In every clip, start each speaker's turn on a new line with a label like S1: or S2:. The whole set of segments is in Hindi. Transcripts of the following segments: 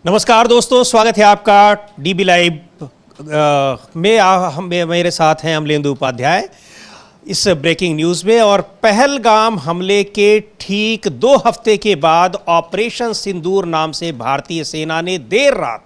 S1: नमस्कार दोस्तों, स्वागत है आपका डीबी लाइव में। मेरे साथ हैं अमलेंदु उपाध्याय इस ब्रेकिंग न्यूज़ में। और पहलगाम हमले के ठीक 2 हफ्ते के बाद ऑपरेशन सिंदूर नाम से भारतीय सेना ने देर रात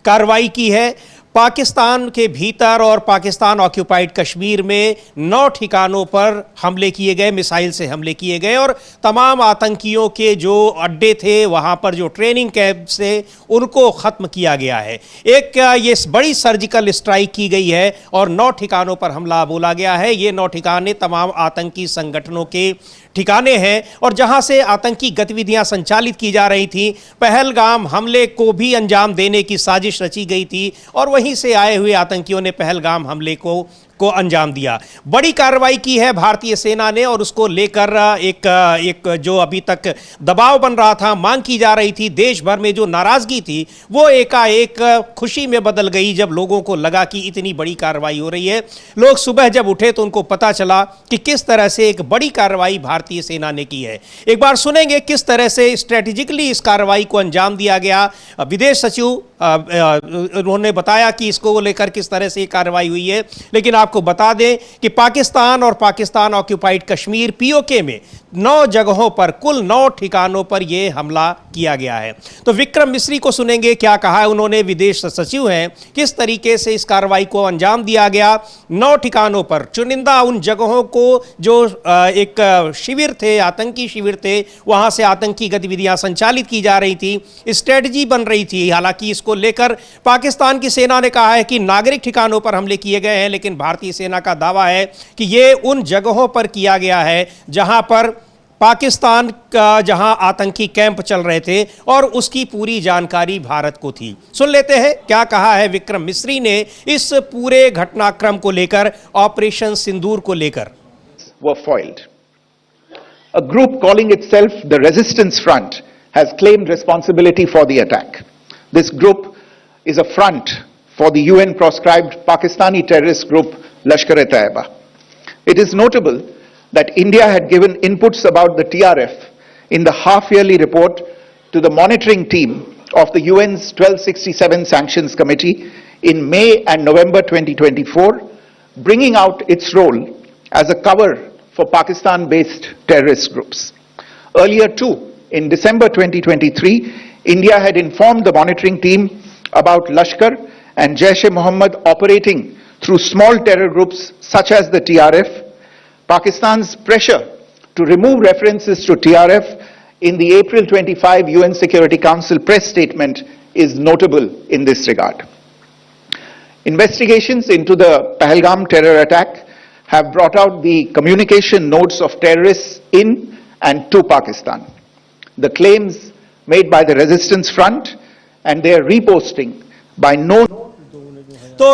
S1: कार्रवाई की है। पाकिस्तान के भीतर और पाकिस्तान ऑक्यूपाइड कश्मीर में 9 ठिकानों पर हमले किए गए, मिसाइल से हमले किए गए और तमाम आतंकियों के जो अड्डे थे, वहां पर जो ट्रेनिंग कैंप से उनको ख़त्म किया गया है। एक ये बड़ी सर्जिकल स्ट्राइक की गई है और 9 ठिकानों पर हमला बोला गया है। ये 9 ठिकाने तमाम आतंकी संगठनों के ठिकाने हैं और जहां से आतंकी गतिविधियां संचालित की जा रही थी। पहलगाम हमले को भी अंजाम देने की साजिश रची गई थी और वहीं से आए हुए आतंकियों ने पहलगाम हमले को अंजाम दिया। बड़ी कार्रवाई की है भारतीय सेना ने और उसको लेकर एक जो अभी तक दबाव बन रहा था, मांग की जा रही थी, देश भर में जो नाराजगी थी वो एकाएक खुशी में बदल गई जब लोगों को लगा कि इतनी बड़ी कार्रवाई हो रही है। लोग सुबह जब उठे तो उनको पता चला कि किस तरह से एक बड़ी कार्रवाई भारतीय सेना ने की है। एक बार सुनेंगे किस तरह से स्ट्रेटेजिकली इस कार्रवाई को अंजाम दिया गया। विदेश सचिव उन्होंने बताया कि इसको लेकर किस तरह से कार्रवाई हुई है। लेकिन आपको बता दें कि पाकिस्तान और पाकिस्तान ऑक्यूपाइड कश्मीर पीओके में 9 जगहों पर, कुल 9 ठिकानों पर यह हमला किया गया है। तो विक्रम मिस्री को सुनेंगे क्या कहा है उन्होंने, विदेश सचिव हैं, किस तरीके से इस कार्रवाई को अंजाम दिया गया। 9 ठिकानों पर चुनिंदा उन जगहों को जो एक शिविर थे, आतंकी शिविर थे, वहां से आतंकी गतिविधियां संचालित की जा रही थी, स्ट्रेटजी बन रही थी। हालांकि इसको लेकर पाकिस्तान की सेना ने कहा है कि नागरिक ठिकानों पर हमले किए गए हैं, लेकिन भारतीय सेना का दावा है कि यह उन जगहों पर किया गया है जहां पर पाकिस्तान का आतंकी कैंप चल रहे थे और उसकी पूरी जानकारी भारत को थी। सुन लेते हैं क्या कहा है विक्रम मिस्री ने इस पूरे घटनाक्रम को लेकर, ऑपरेशन सिंदूर को लेकर।
S2: Were foiled. A group calling itself the Resistance Front has claimed responsibility for the attack. This group is a front for the UN proscribed Pakistani terrorist group Lashkar-e-Taiba. It is notable that India had given inputs about the TRF in the half-yearly report to the monitoring team of the UN's 1267 Sanctions Committee in May and November 2024, bringing out its role as a cover for Pakistan-based terrorist groups. Earlier too, in December 2023, India had informed the monitoring team about Lashkar and Jaish-e-Mohammed operating through small terror groups such as the TRF. Pakistan's pressure to remove references to TRF in the April 25 UN Security Council press statement is notable in this regard. Investigations into the Pahalgam terror attack have brought out the communication notes of terrorists in and to Pakistan. The claims made by the Resistance Front and their reposting by no.
S1: तो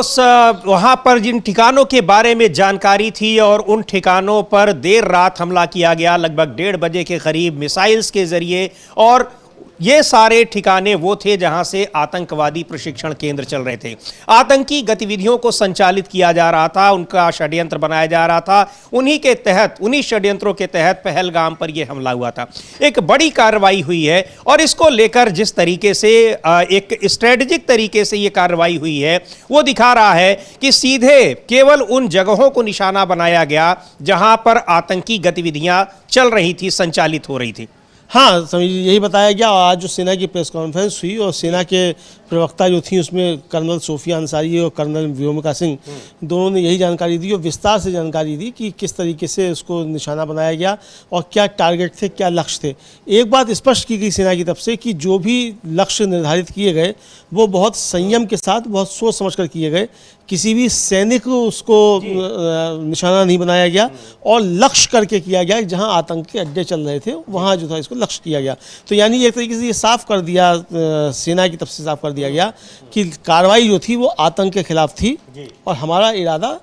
S1: वहां पर जिन ठिकानों के बारे में जानकारी थी और उन ठिकानों पर देर रात हमला किया गया, लगभग 1:30 बजे के करीब मिसाइल्स के जरिए, और ये सारे ठिकाने वो थे जहां से आतंकवादी प्रशिक्षण केंद्र चल रहे थे। आतंकी गतिविधियों को संचालित किया जा रहा था, उनका षड्यंत्र बनाया जा रहा था। उन्हीं षड्यंत्रों के तहत पहलगाम पर यह हमला हुआ था। एक बड़ी कार्रवाई हुई है और इसको लेकर जिस तरीके से एक स्ट्रेटेजिक तरीके से यह कार्रवाई हुई है, वो दिखा रहा है कि सीधे केवल उन जगहों को निशाना बनाया गया जहां पर आतंकी गतिविधियां चल रही थी, संचालित हो रही थी।
S3: हाँ, यही बताया गया। आज जो सेना की प्रेस कॉन्फ्रेंस हुई और सेना के प्रवक्ता जो थी उसमें कर्नल सोफिया अंसारी और कर्नल व्योमिका सिंह, दोनों ने यही जानकारी दी और विस्तार से जानकारी दी कि किस तरीके से उसको निशाना बनाया गया और क्या टारगेट थे, क्या लक्ष्य थे। एक बात स्पष्ट की गई सेना की तरफ से कि जो भी लक्ष्य निर्धारित किए गए वो बहुत संयम के साथ, बहुत सोच समझ कर किए गए। किसी भी सैनिक को उसको निशाना नहीं बनाया गया और लक्ष्य करके किया गया। जहां आतंकी अड्डे चल रहे थे वहां जो था इसको लक्ष्य किया गया। तो यानी एक तरीके से ये साफ कर दिया, सेना की तरफ से साफ कर दिया गया कि कार्रवाई जो थी वो आतंक के खिलाफ थी और हमारा इरादा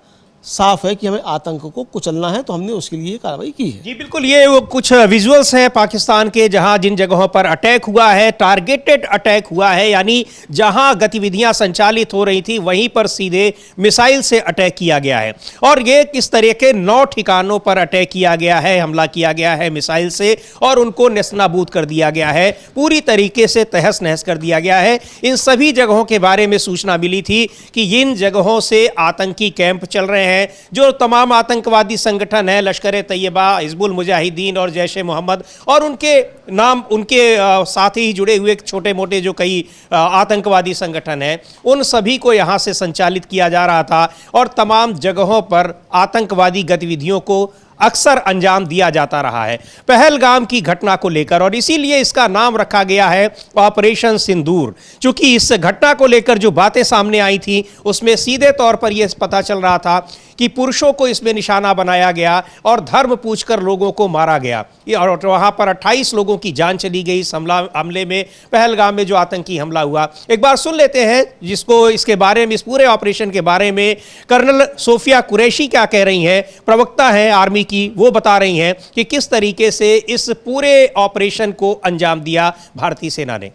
S3: साफ है कि हमें आतंक को कुचलना है, तो हमने उसके लिए कार्रवाई की है।
S1: जी बिल्कुल, ये वो कुछ विजुअल्स हैं पाकिस्तान के, जहां जिन जगहों पर अटैक हुआ है, टारगेटेड अटैक हुआ है, यानी जहां गतिविधियां संचालित हो रही थी वहीं पर सीधे मिसाइल से अटैक किया गया है। और ये किस तरह के 9 ठिकानों पर अटैक किया गया है, हमला किया गया है मिसाइल से, और उनको नेस्तनाबूद कर दिया गया है, पूरी तरीके से तहस नहस कर दिया गया है। इन सभी जगहों के बारे में सूचना मिली थी कि इन जगहों से आतंकी कैंप चल रहे हैं। जो तमाम आतंकवादी संगठन है, लश्कर तैयबा, हिजबुल मुजाहिदीन और जैश ए मोहम्मद, और उनके नाम, उनके साथ ही जुड़े हुए छोटे मोटे जो कई आतंकवादी संगठन हैं, उन सभी को यहां से संचालित किया जा रहा था। और तमाम जगहों पर आतंकवादी गतिविधियों को अक्सर अंजाम दिया जाता रहा है पहलगाम की घटना को लेकर, और इसीलिए इसका नाम रखा गया है ऑपरेशन सिंदूर। चूंकि इस घटना को लेकर जो बातें सामने आई थी उसमें सीधे तौर पर यह पता चल रहा था कि पुरुषों को इसमें निशाना बनाया गया और धर्म पूछकर लोगों को मारा गया, और वहां पर 28 लोगों की जान चली गई इस हमले में, पहलगाम में जो आतंकी हमला हुआ। एक बार सुन लेते हैं जिसको इसके बारे में, इस पूरे ऑपरेशन के बारे में कर्नल सोफिया कुरैशी क्या कह रही हैं, प्रवक्ता हैं आर्मी की, वो बता रही हैं कि किस तरीके से इस पूरे ऑपरेशन को अंजाम दिया भारतीय सेना ने।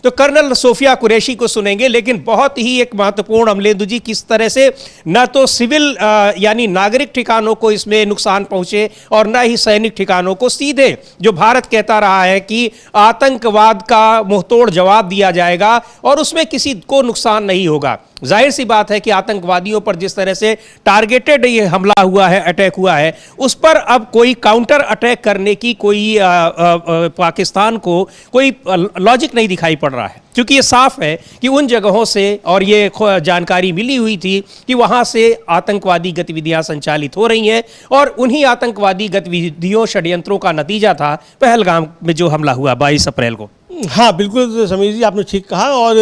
S1: तो कर्नल सोफिया कुरैशी को सुनेंगे, लेकिन बहुत ही एक महत्वपूर्ण अमलेंदु जी, किस तरह से न तो सिविल यानी नागरिक ठिकानों को इसमें नुकसान पहुंचे और न ही सैनिक ठिकानों को, सीधे जो भारत कहता रहा है कि आतंकवाद का मुंहतोड़ जवाब दिया जाएगा और उसमें किसी को नुकसान नहीं होगा। जाहिर सी बात है कि आतंकवादियों पर जिस तरह से टारगेटेड ये हमला हुआ है, अटैक हुआ है, उस पर अब कोई काउंटर अटैक करने की कोई पाकिस्तान को कोई लॉजिक नहीं दिखाई पड़ रहा है, क्योंकि ये साफ है कि उन जगहों से, और ये जानकारी मिली हुई थी कि वहां से आतंकवादी गतिविधियां संचालित हो रही हैं, और उन्हीं आतंकवादी गतिविधियों, षड्यंत्रों का नतीजा था पहलगाम में जो हमला हुआ 22 अप्रैल को।
S3: हाँ बिल्कुल समीर जी, आपने ठीक कहा। और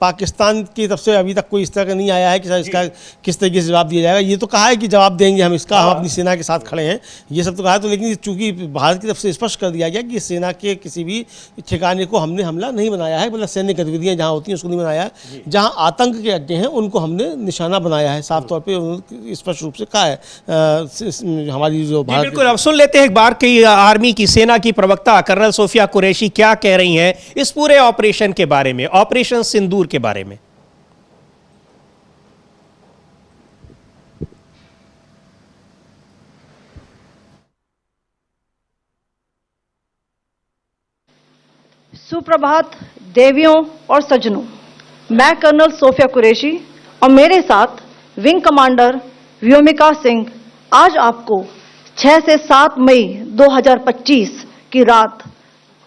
S3: पाकिस्तान की तरफ से अभी तक कोई इस तरह का नहीं आया है कि सर इसका किस तरीके से जवाब दिया जाएगा। ये तो कहा है कि जवाब देंगे हम इसका, हम अपनी सेना के साथ खड़े हैं, ये सब तो कहा है। तो लेकिन चूंकि भारत की तरफ से स्पष्ट कर दिया गया कि सेना के किसी भी ठिकाने को हमने हमला नहीं बनाया है, मतलब सैन्य गतिविधियाँ जहाँ होती हैं उसको नहीं बनाया है। जहाँ आतंक के अड्डे हैं उनको हमने निशाना बनाया है, साफ तौर पर स्पष्ट रूप से कहा है हमारी जो भारत।
S1: बिल्कुल, अब सुन लेते हैं एक बार की आर्मी की, सेना की प्रवक्ता कर्नल सोफिया कुरैशी क्या कह रही हैं इस पूरे ऑपरेशन के बारे में, ऑपरेशन सिंदूर के बारे में।
S4: सुप्रभात देवियों और सज्जनों, मैं कर्नल सोफिया कुरैशी और मेरे साथ विंग कमांडर व्योमिका सिंह आज आपको 6 से 7 मई 2025 की रात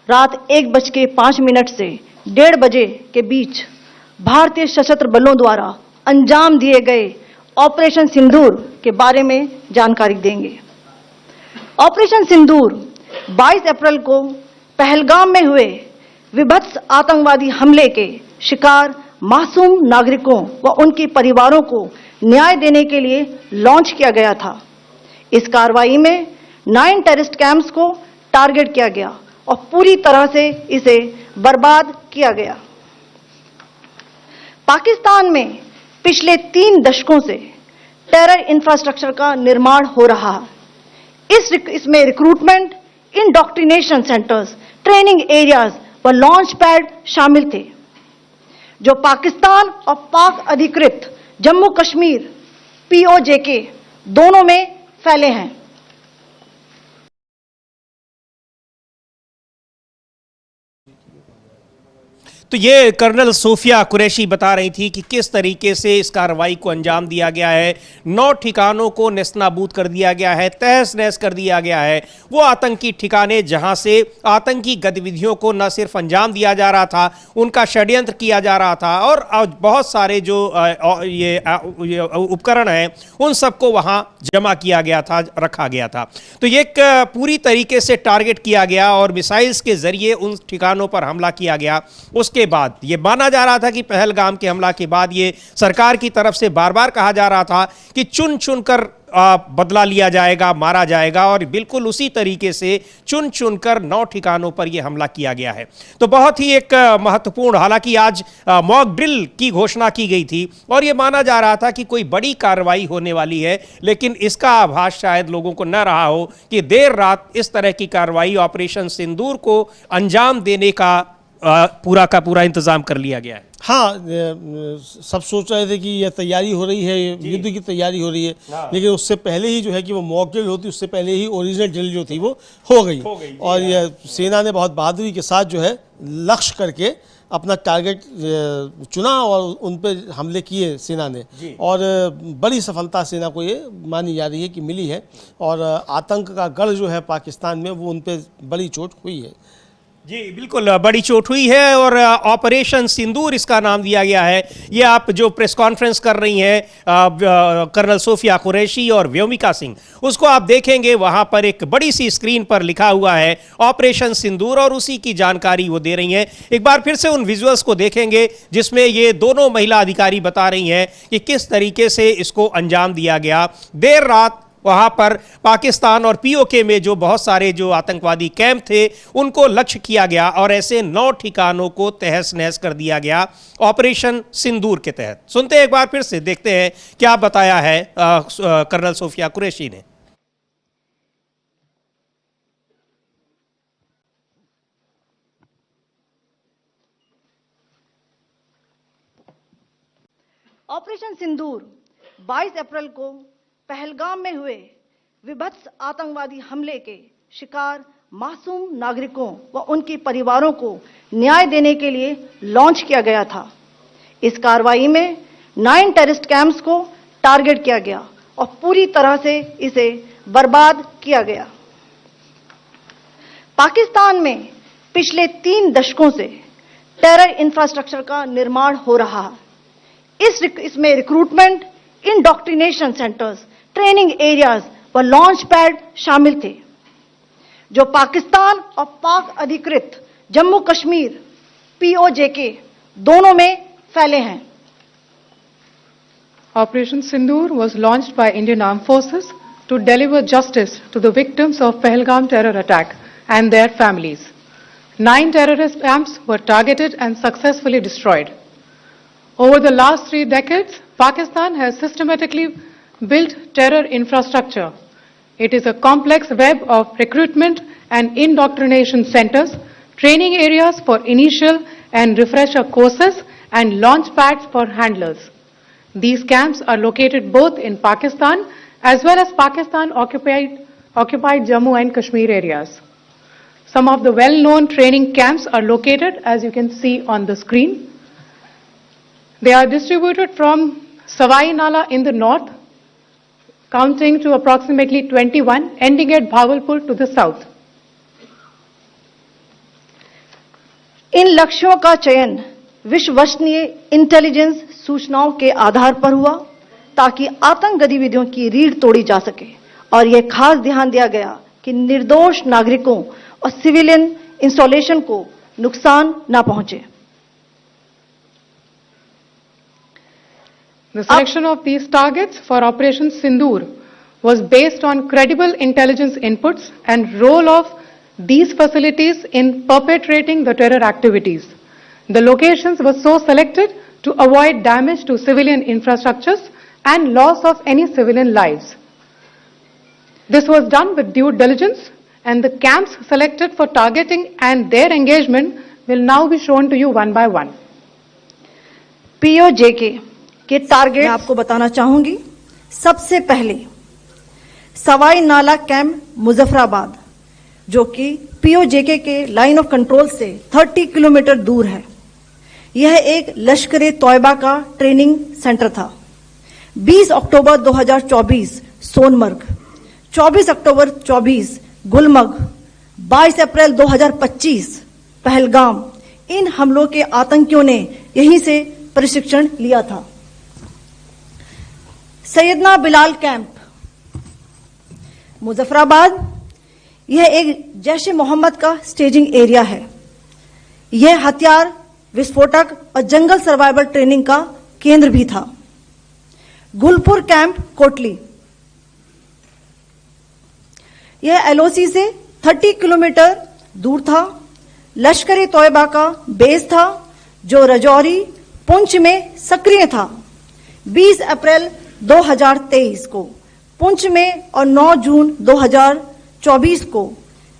S4: 1:05 से 1:30 बजे के बीच भारतीय सशस्त्र बलों द्वारा अंजाम दिए गए ऑपरेशन सिंदूर के बारे में जानकारी देंगे। ऑपरेशन सिंदूर 22 अप्रैल को पहलगाम में हुए विभत्स आतंकवादी हमले के शिकार मासूम नागरिकों व उनके परिवारों को न्याय देने के लिए लॉन्च किया गया था। इस कार्रवाई में 9 टेररिस्ट कैंप्स को टारगेट किया गया और पूरी तरह से इसे बर्बाद किया गया। पाकिस्तान में पिछले 3 दशकों से टेरर इंफ्रास्ट्रक्चर का निर्माण हो रहा है। इसमें recruitment, indoctrination centres, training areas व लॉन्च पैड शामिल थे, जो पाकिस्तान और पाक अधिकृत जम्मू कश्मीर POJK दोनों में फैले हैं।
S1: तो ये कर्नल सोफिया कुरैशी बता रही थी कि किस तरीके से इस कार्रवाई को अंजाम दिया गया है। 9 ठिकानों को नेस्तनाबूद कर दिया गया है, तहस नहस कर दिया गया है। वो आतंकी ठिकाने जहां से आतंकी गतिविधियों को न सिर्फ अंजाम दिया जा रहा था, उनका षड्यंत्र किया जा रहा था, और बहुत सारे जो ये उपकरण हैं उन सबको वहां जमा किया गया था, रखा गया था। तो ये एक पूरी तरीके से टारगेट किया गया और मिसाइल्स के जरिए उन ठिकानों पर हमला किया गया। उसके बाद ये माना जा रहा था कि पहलगाम के हमला के बाद ये सरकार की तरफ से बार बार कहा जा रहा था कि चुन चुन कर बदला लिया जाएगा, मारा जाएगा, और बिल्कुल उसी तरीके से चुन चुनकर 9 ठिकानों पर यह हमला किया गया है। तो बहुत ही एक महत्वपूर्ण, हालांकि आज मॉक ड्रिल की घोषणा की गई थी और यह माना जा रहा था कि कोई बड़ी कार्रवाई होने वाली है, लेकिन इसका आभास शायद लोगों को न रहा हो कि देर रात इस तरह की कार्रवाई, ऑपरेशन सिंदूर को अंजाम देने का पूरा का पूरा इंतजाम कर लिया गया है।
S3: हाँ, सब सोच रहे थे कि यह तैयारी हो रही है, युद्ध की तैयारी हो रही है, लेकिन उससे पहले ही जो है कि वो मॉक ड्रिल होती, उससे पहले ही ओरिजिनल ड्रिल जो थी वो हो गई और यह सेना ने बहुत बहादुरी के साथ जो है लक्ष्य करके अपना टारगेट चुना और उन पर हमले किए सेना ने, और बड़ी सफलता सेना को ये मानी जा रही है कि मिली है, और आतंक का गढ़ जो है पाकिस्तान में वो उन पर बड़ी चोट हुई है।
S1: जी बिल्कुल, बड़ी चोट हुई है और ऑपरेशन सिंदूर इसका नाम दिया गया है। ये आप जो प्रेस कॉन्फ्रेंस कर रही हैं कर्नल सोफिया कुरैशी और व्योमिका सिंह, उसको आप देखेंगे, वहां पर एक बड़ी सी स्क्रीन पर लिखा हुआ है ऑपरेशन सिंदूर, और उसी की जानकारी वो दे रही हैं। एक बार फिर से उन विजुअल्स को देखेंगे जिसमें ये दोनों महिला अधिकारी बता रही हैं कि किस तरीके से इसको अंजाम दिया गया। देर रात वहां पर पाकिस्तान और पीओके में जो बहुत सारे जो आतंकवादी कैंप थे उनको लक्ष्य किया गया और ऐसे 9 ठिकानों को तहस नहस कर दिया गया ऑपरेशन सिंदूर के तहत। सुनते हैं एक बार फिर से, देखते हैं क्या बताया है कर्नल सोफिया कुरैशी ने।
S4: ऑपरेशन सिंदूर 22 अप्रैल को पहलगाम में हुए विभत्स आतंकवादी हमले के शिकार मासूम नागरिकों व उनके परिवारों को न्याय देने के लिए लॉन्च किया गया था। इस कार्रवाई में 9 टेररिस्ट कैंप्स को टारगेट किया गया और पूरी तरह से इसे बर्बाद किया गया। पाकिस्तान में पिछले 3 दशकों से टेरर इंफ्रास्ट्रक्चर का निर्माण हो रहा है। इसमें recruitment, indoctrination centres, training areas व लॉन्च पैड शामिल थे, जो पाकिस्तान और पाक अधिकृत जम्मू कश्मीर पीओजेके दोनों में फैले हैं।
S5: Operation Sindoor was launched by Indian Armed Forces to deliver justice to the victims of Pahalgam terror attack and their families. 9 terrorist camps were targeted and successfully destroyed. Over the last 3 decades, Pakistan has systematically built terror infrastructure. It is a complex web of recruitment and indoctrination centers, training areas for initial and refresher courses, and launch pads for handlers. These camps are located both in Pakistan as well as Pakistan-occupied Jammu and Kashmir areas. Some of the well-known training camps are located, as you can see on the screen. They are distributed from Savai Nala in the north, counting to approximately 21, ending at Bhagalpur to the south.
S4: इन लक्ष्यों का चयन विश्वसनीय इंटेलिजेंस सूचनाओं के आधार पर हुआ ताकि आतंक गतिविधियों की रीढ़ तोड़ी जा सके, और यह खास ध्यान दिया गया कि निर्दोष नागरिकों और सिविलियन इंस्टॉलेशन को नुकसान न पहुंचे।
S5: The selection of these targets for Operation Sindoor was based on credible intelligence inputs and role of these facilities in perpetrating the terror activities. The locations were so selected to avoid damage to civilian infrastructures and loss of any civilian lives. This was done with due diligence, and the camps selected for targeting and their engagement will now be shown to you one by one.
S4: PoJK के टारगेट आपको बताना चाहूंगी। सबसे पहले सवाई नाला कैंप मुजफ्फराबाद, जो कि पीओजेके के लाइन ऑफ कंट्रोल से 30 किलोमीटर दूर है। यह एक लश्कर तौयबा का ट्रेनिंग सेंटर था। 20 अक्टूबर 2024 सोनमर्ग, 24 अक्टूबर 24 गुलमर्ग, 22 अप्रैल 2025 पहलगाम, इन हमलों के आतंकियों ने यहीं से प्रशिक्षण लिया था। सैयदना बिलाल कैंप मुजफ्फराबाद, यह एक जैश ए मोहम्मद का स्टेजिंग एरिया है। यह हथियार, विस्फोटक और जंगल सर्वाइवल ट्रेनिंग का केंद्र भी था। गुलपुर कैंप कोटली, यह एलओसी से 30 किलोमीटर दूर था। लश्कर-ए तोयबा का बेस था जो रजौरी पुंछ में सक्रिय था। 20 अप्रैल 2023 को पुंछ में और 9 जून 2024 को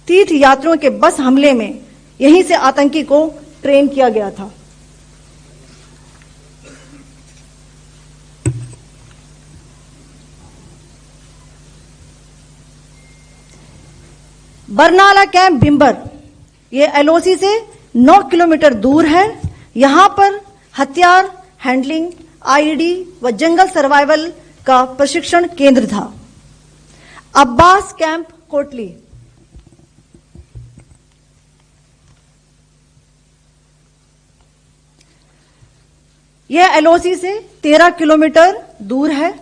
S4: तीर्थ यात्रियों के बस हमले में यहीं से आतंकी को ट्रेन किया गया था। बरनाला कैंप बिंबर, ये एलओसी से 9 किलोमीटर दूर है। यहां पर हथियार हैंडलिंग, आईईडी व जंगल सर्वाइवल का प्रशिक्षण केंद्र था। अब्बास कैंप कोटली, यह एलओसी से 13 किलोमीटर दूर है।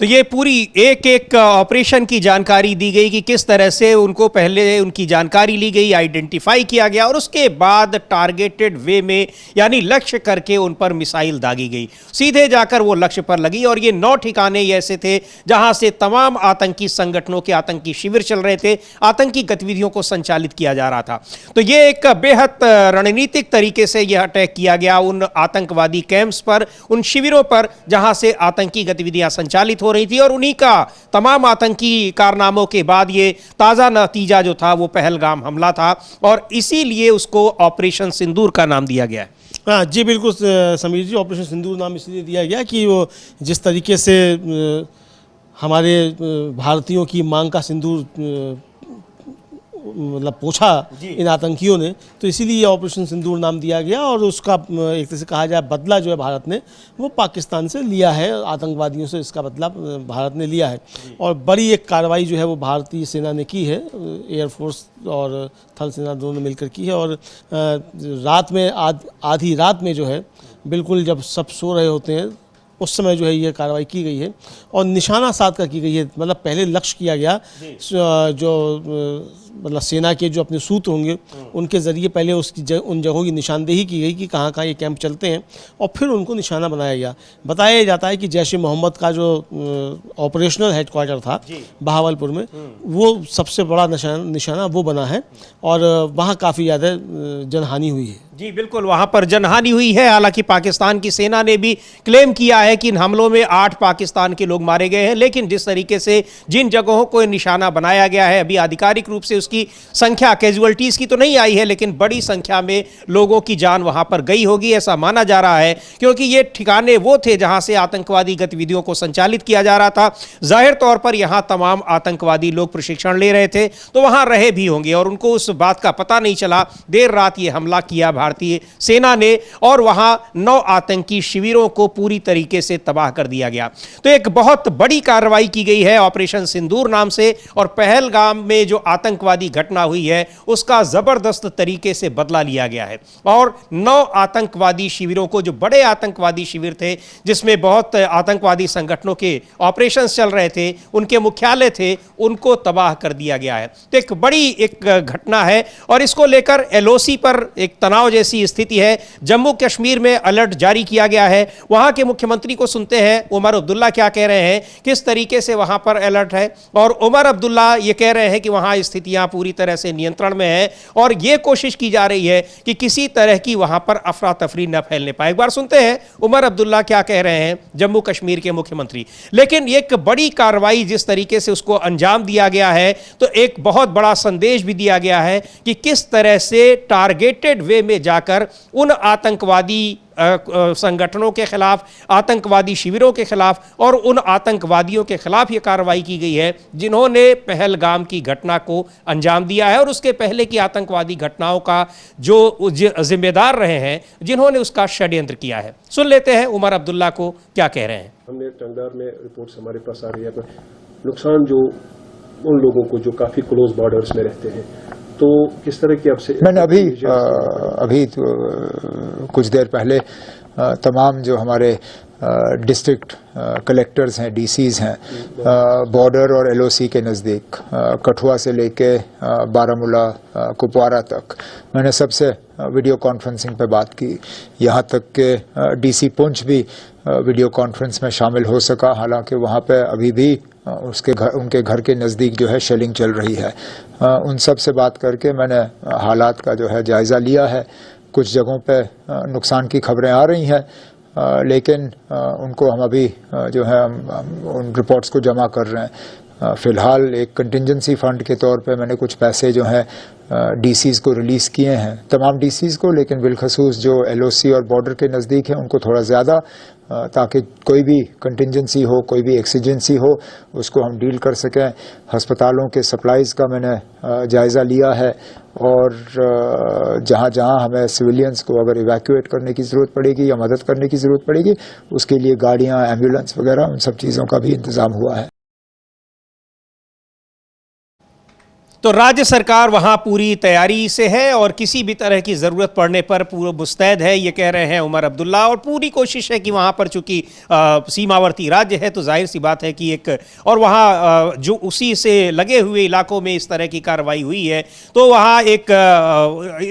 S1: तो ये पूरी एक एक ऑपरेशन की जानकारी दी गई कि किस तरह से उनको पहले उनकी जानकारी ली गई, आइडेंटिफाई किया गया और उसके बाद टारगेटेड वे में यानी लक्ष्य करके उन पर मिसाइल दागी गई, सीधे जाकर वो लक्ष्य पर लगी। और ये 9 ठिकाने ऐसे थे जहां से तमाम आतंकी संगठनों के आतंकी शिविर चल रहे थे, आतंकी गतिविधियों को संचालित किया जा रहा था। तो ये एक बेहद रणनीतिक तरीके से यह अटैक किया गया उन आतंकवादी कैंप्स पर, उन शिविरों पर जहां से आतंकी गतिविधियां संचालित हो रही थी। और उन्हीं का तमाम आतंकी कारनामों के बाद ये ताजा नतीजा जो था वो पहलगाम हमला था और इसीलिए उसको ऑपरेशन सिंदूर का नाम दिया गया है।
S3: हाँ जी, बिल्कुल समीर जी, ऑपरेशन सिंदूर नाम इसलिए दिया गया कि वो जिस तरीके से हमारे भारतीयों की मांग का सिंदूर मतलब पोछा इन आतंकियों ने, तो इसीलिए ऑपरेशन सिंदूर नाम दिया गया। और उसका एक तरह से कहा जाए बदला जो है भारत ने वो पाकिस्तान से लिया है, आतंकवादियों से इसका बदला भारत ने लिया है। और बड़ी एक कार्रवाई जो है वो भारतीय सेना ने की है, एयरफोर्स और थल सेना दोनों मिलकर की है। और रात में आधी रात में जो है बिल्कुल जब सब सो रहे होते हैं उस समय जो है ये कार्रवाई की गई है और निशाना साध कर की गई है। मतलब पहले लक्ष्य किया गया जो मतलब सेना के जो अपने सूत्र होंगे उनके ज़रिए पहले उसकी उन जगहों की निशानदेही की गई कि कहाँ कहाँ ये कैंप चलते हैं और फिर उनको निशाना बनाया गया। बताया जाता है कि जैश-ए-मोहम्मद का जो ऑपरेशनल हेडक्वार्टर था बहावलपुर में, वो सबसे बड़ा निशाना वो बना है और वहाँ काफ़ी ज़्यादा जनहानि हुई है।
S1: जी बिल्कुल, वहां पर जनहानि हुई है। हालांकि पाकिस्तान की सेना ने भी क्लेम किया है कि इन हमलों में 8 पाकिस्तान के लोग मारे गए हैं, लेकिन जिस तरीके से जिन जगहों को निशाना बनाया गया है, अभी आधिकारिक रूप से उसकी संख्या कैजुअल्टीज की तो नहीं आई है, लेकिन बड़ी संख्या में लोगों की जान वहां पर गई होगी ऐसा माना जा रहा है, क्योंकि ये ठिकाने वो थे जहां से आतंकवादी गतिविधियों को संचालित किया जा रहा था। जाहिर तौर पर यहां तमाम आतंकवादी लोग प्रशिक्षण ले रहे थे, तो वहां रहे भी होंगे और उनको उस बात का पता नहीं चला। देर रात ये हमला किया भारतीय सेना ने और वहां 9 आतंकी शिविरों को पूरी तरीके से तबाह कर दिया गया। तो एक बहुत बड़ी कार्रवाई की गई है ऑपरेशन सिंदूर नाम से और पहलगाम में जो आतंकवादी घटना हुई है उसका जबरदस्त तरीके से बदला लिया गया है और 9 आतंकवादी शिविरों को, जो बड़े आतंकवादी शिविर थे जिसमें बहुत आतंकवादी संगठनों के ऑपरेशंस चल रहे थे, उनके मुख्यालय थे, उनको तबाह कर दिया गया है। तो एक बड़ी एक घटना है और इसको लेकर एलओसी पर एक तनाव जैसी स्थिति है। जम्मू कश्मीर में अलर्ट जारी किया गया है। वहां के मुख्यमंत्री को सुनते हैं, उमर अब्दुल्ला क्या कह रहे हैं, किस तरीके से वहां पर अलर्ट है। और उमर अब्दुल्ला ये कह रहे हैं कि वहां स्थितियां पूरी तरह से नियंत्रण में है और यह कोशिश की जा रही है कि किसी तरह की वहां पर अफरा तफरी न फैलने पाए। एक बार सुनते हैं उमर अब्दुल्ला क्या कह रहे हैं, जम्मू कश्मीर के मुख्यमंत्री। लेकिन एक बड़ी कार्रवाई जिस तरीके से उसको अंजाम दिया गया है, तो एक बहुत बड़ा संदेश भी दिया गया है कि किस तरह से टारगेटेड वे में जाकर उन आतंकवादी संगठनों के खिलाफ, आतंकवादी शिविरों के खिलाफ और उन आतंकवादियों के खिलाफ यह कार्रवाई की गई है जिन्होंने पहलगाम की घटना को अंजाम दिया है और उसके पहले की आतंकवादी घटनाओं का जो जिम्मेदार रहे हैं, जिन्होंने उसका षड्यंत्र किया है। सुन लेते हैं उमर अब्दुल्ला को क्या कह रहे हैं।
S6: हमने टंगदार में रिपोर्ट्स हमारे पास आ रही है, नुकसान जो उन लोगों को जो काफी क्लोज बॉर्डर्स में रहते हैं, तो किस तरह की आपसे
S7: मैंने अभी कुछ देर पहले तमाम जो हमारे डिस्ट्रिक्ट कलेक्टर्स हैं, डीसीज हैं, बॉर्डर और एलओसी के नज़दीक कठुआ से लेके बारामूला कुपवारा तक, मैंने सबसे वीडियो कॉन्फ्रेंसिंग पे बात की। यहाँ तक के डीसी पुंछ भी वीडियो कॉन्फ्रेंस में शामिल हो सका, हालांकि वहाँ पे अभी भी उनके घर के नज़दीक जो है शेलिंग चल रही है। उन सब से बात करके मैंने हालात का जो है जायज़ा लिया है। कुछ जगहों पे नुकसान की खबरें आ रही हैं, लेकिन उनको हम अभी जो है उन रिपोर्ट्स को जमा कर रहे हैं। फ़िलहाल एक कंटिजेंसी फ़ंड के तौर पे मैंने कुछ पैसे जो हैं डीसीज़ को रिलीज़ किए हैं, तमाम डीसीज़ को, लेकिन बिलखसूस जो एलओसी और बॉर्डर के नज़दीक है उनको थोड़ा ज़्यादा, ताकि कोई भी कंटिजेंसी हो, कोई भी एक्सीजेंसी हो, उसको हम डील कर सकें। हस्पतालों के सप्लाईज़ का मैंने जायज़ा लिया है, और जहाँ जहाँ हमें सिविलियंस को अगर इवैक्यूएट करने की ज़रूरत पड़ेगी या मदद करने की ज़रूरत पड़ेगी, उसके लिए गाड़ियाँ, एम्बुलेंस वगैरह उन सब चीज़ों का भी इंतज़ाम हुआ है।
S1: तो राज्य सरकार वहां पूरी तैयारी से है और किसी भी तरह की ज़रूरत पड़ने पर पूरा मुस्तैद है, ये कह रहे हैं उमर अब्दुल्ला। और पूरी कोशिश है कि वहां पर चूंकि सीमावर्ती राज्य है तो जाहिर सी बात है कि एक और वहां जो उसी से लगे हुए इलाकों में इस तरह की कार्रवाई हुई है तो वहां एक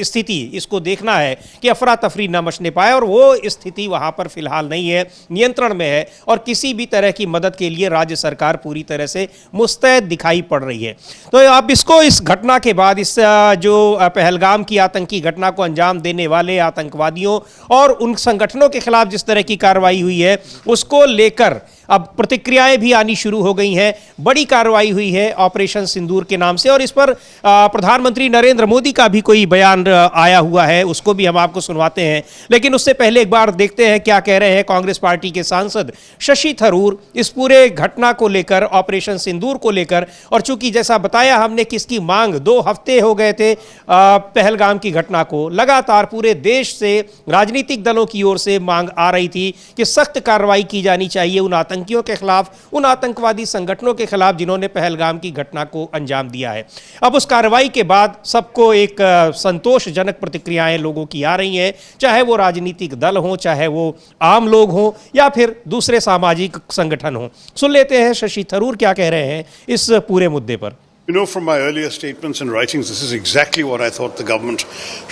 S1: स्थिति इसको देखना है कि अफरा तफरी न मचने पाए, और वो स्थिति वहां पर फिलहाल नहीं है, नियंत्रण में है, और किसी भी तरह की मदद के लिए राज्य सरकार पूरी तरह से मुस्तैद दिखाई पड़ रही है। तो अब इसको इस घटना के बाद इस जो पहलगाम की आतंकी घटना को अंजाम देने वाले आतंकवादियों और उन संगठनों के खिलाफ जिस तरह की कार्रवाई हुई है उसको लेकर अब प्रतिक्रियाएं भी आनी शुरू हो गई हैं। बड़ी कार्रवाई हुई है ऑपरेशन सिंदूर के नाम से, और इस पर प्रधानमंत्री नरेंद्र मोदी का भी कोई बयान आया हुआ है, उसको भी हम आपको सुनवाते हैं। लेकिन उससे पहले एक बार देखते हैं क्या कह रहे हैं कांग्रेस पार्टी के सांसद शशि थरूर इस पूरे घटना को लेकर, ऑपरेशन सिंदूर को लेकर। और चूंकि जैसा बताया हमने कि इसकी मांग 2 हफ्ते हो गए थे पहलगाम की घटना को, लगातार पूरे देश से राजनीतिक दलों की ओर से मांग आ रही थी कि सख्त कार्रवाई की जानी चाहिए उन आतंकियों के खिलाफ, उन आतंकवादी संगठनों के खिलाफ जिन्होंने पहलगाम की घटना को अंजाम दिया है। अब उस कार्रवाई के बाद सबको एक संतोषजनक प्रतिक्रियाएं लोगों की आ रही हैं, चाहे वो राजनीतिक दल हों, चाहे वो आम लोग हों, या फिर दूसरे सामाजिक संगठन हों। सुन लेते हैं शशि थरूर क्या कह रहे हैं इस पूरे मुद्दे पर।
S8: You know, from my earlier statements and writings, this is exactly what I thought the government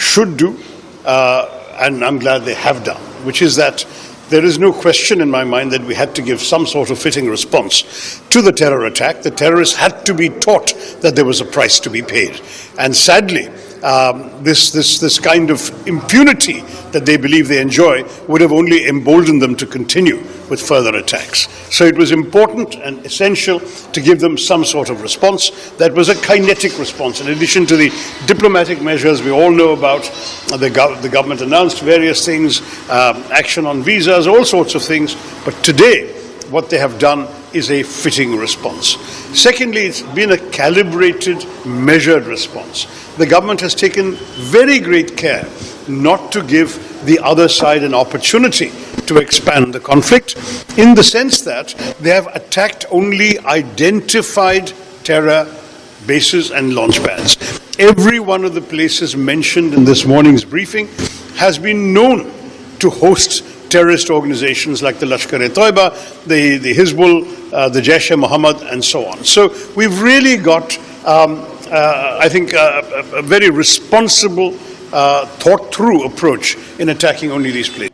S8: should do, and I'm glad they have done, which is that there is no question in my mind that we had to give some sort of fitting response to the terror attack. The terrorists had to be taught that there was a price to be paid. And sadly, this kind of impunity that they believe they enjoy would have only emboldened them to continue with further attacks. So it was important and essential to give them some sort of response that was a kinetic response. In addition to the diplomatic measures we all know about, the government announced various things, action on visas, all sorts of things. But today, what they have done is a fitting response. Secondly, it's been a calibrated, measured response. The government has taken very great care not to give the other side an opportunity to expand the conflict, in the sense that they have attacked only identified terror bases and launch pads. Every one of the places mentioned in this morning's briefing has been known to host terrorist organizations like the Lashkar-e-Toiba, the Hizbul, the Jaish-e-Mohammed, and so on. So we've really got, I think, a very responsible, thought-through approach in attacking only these places.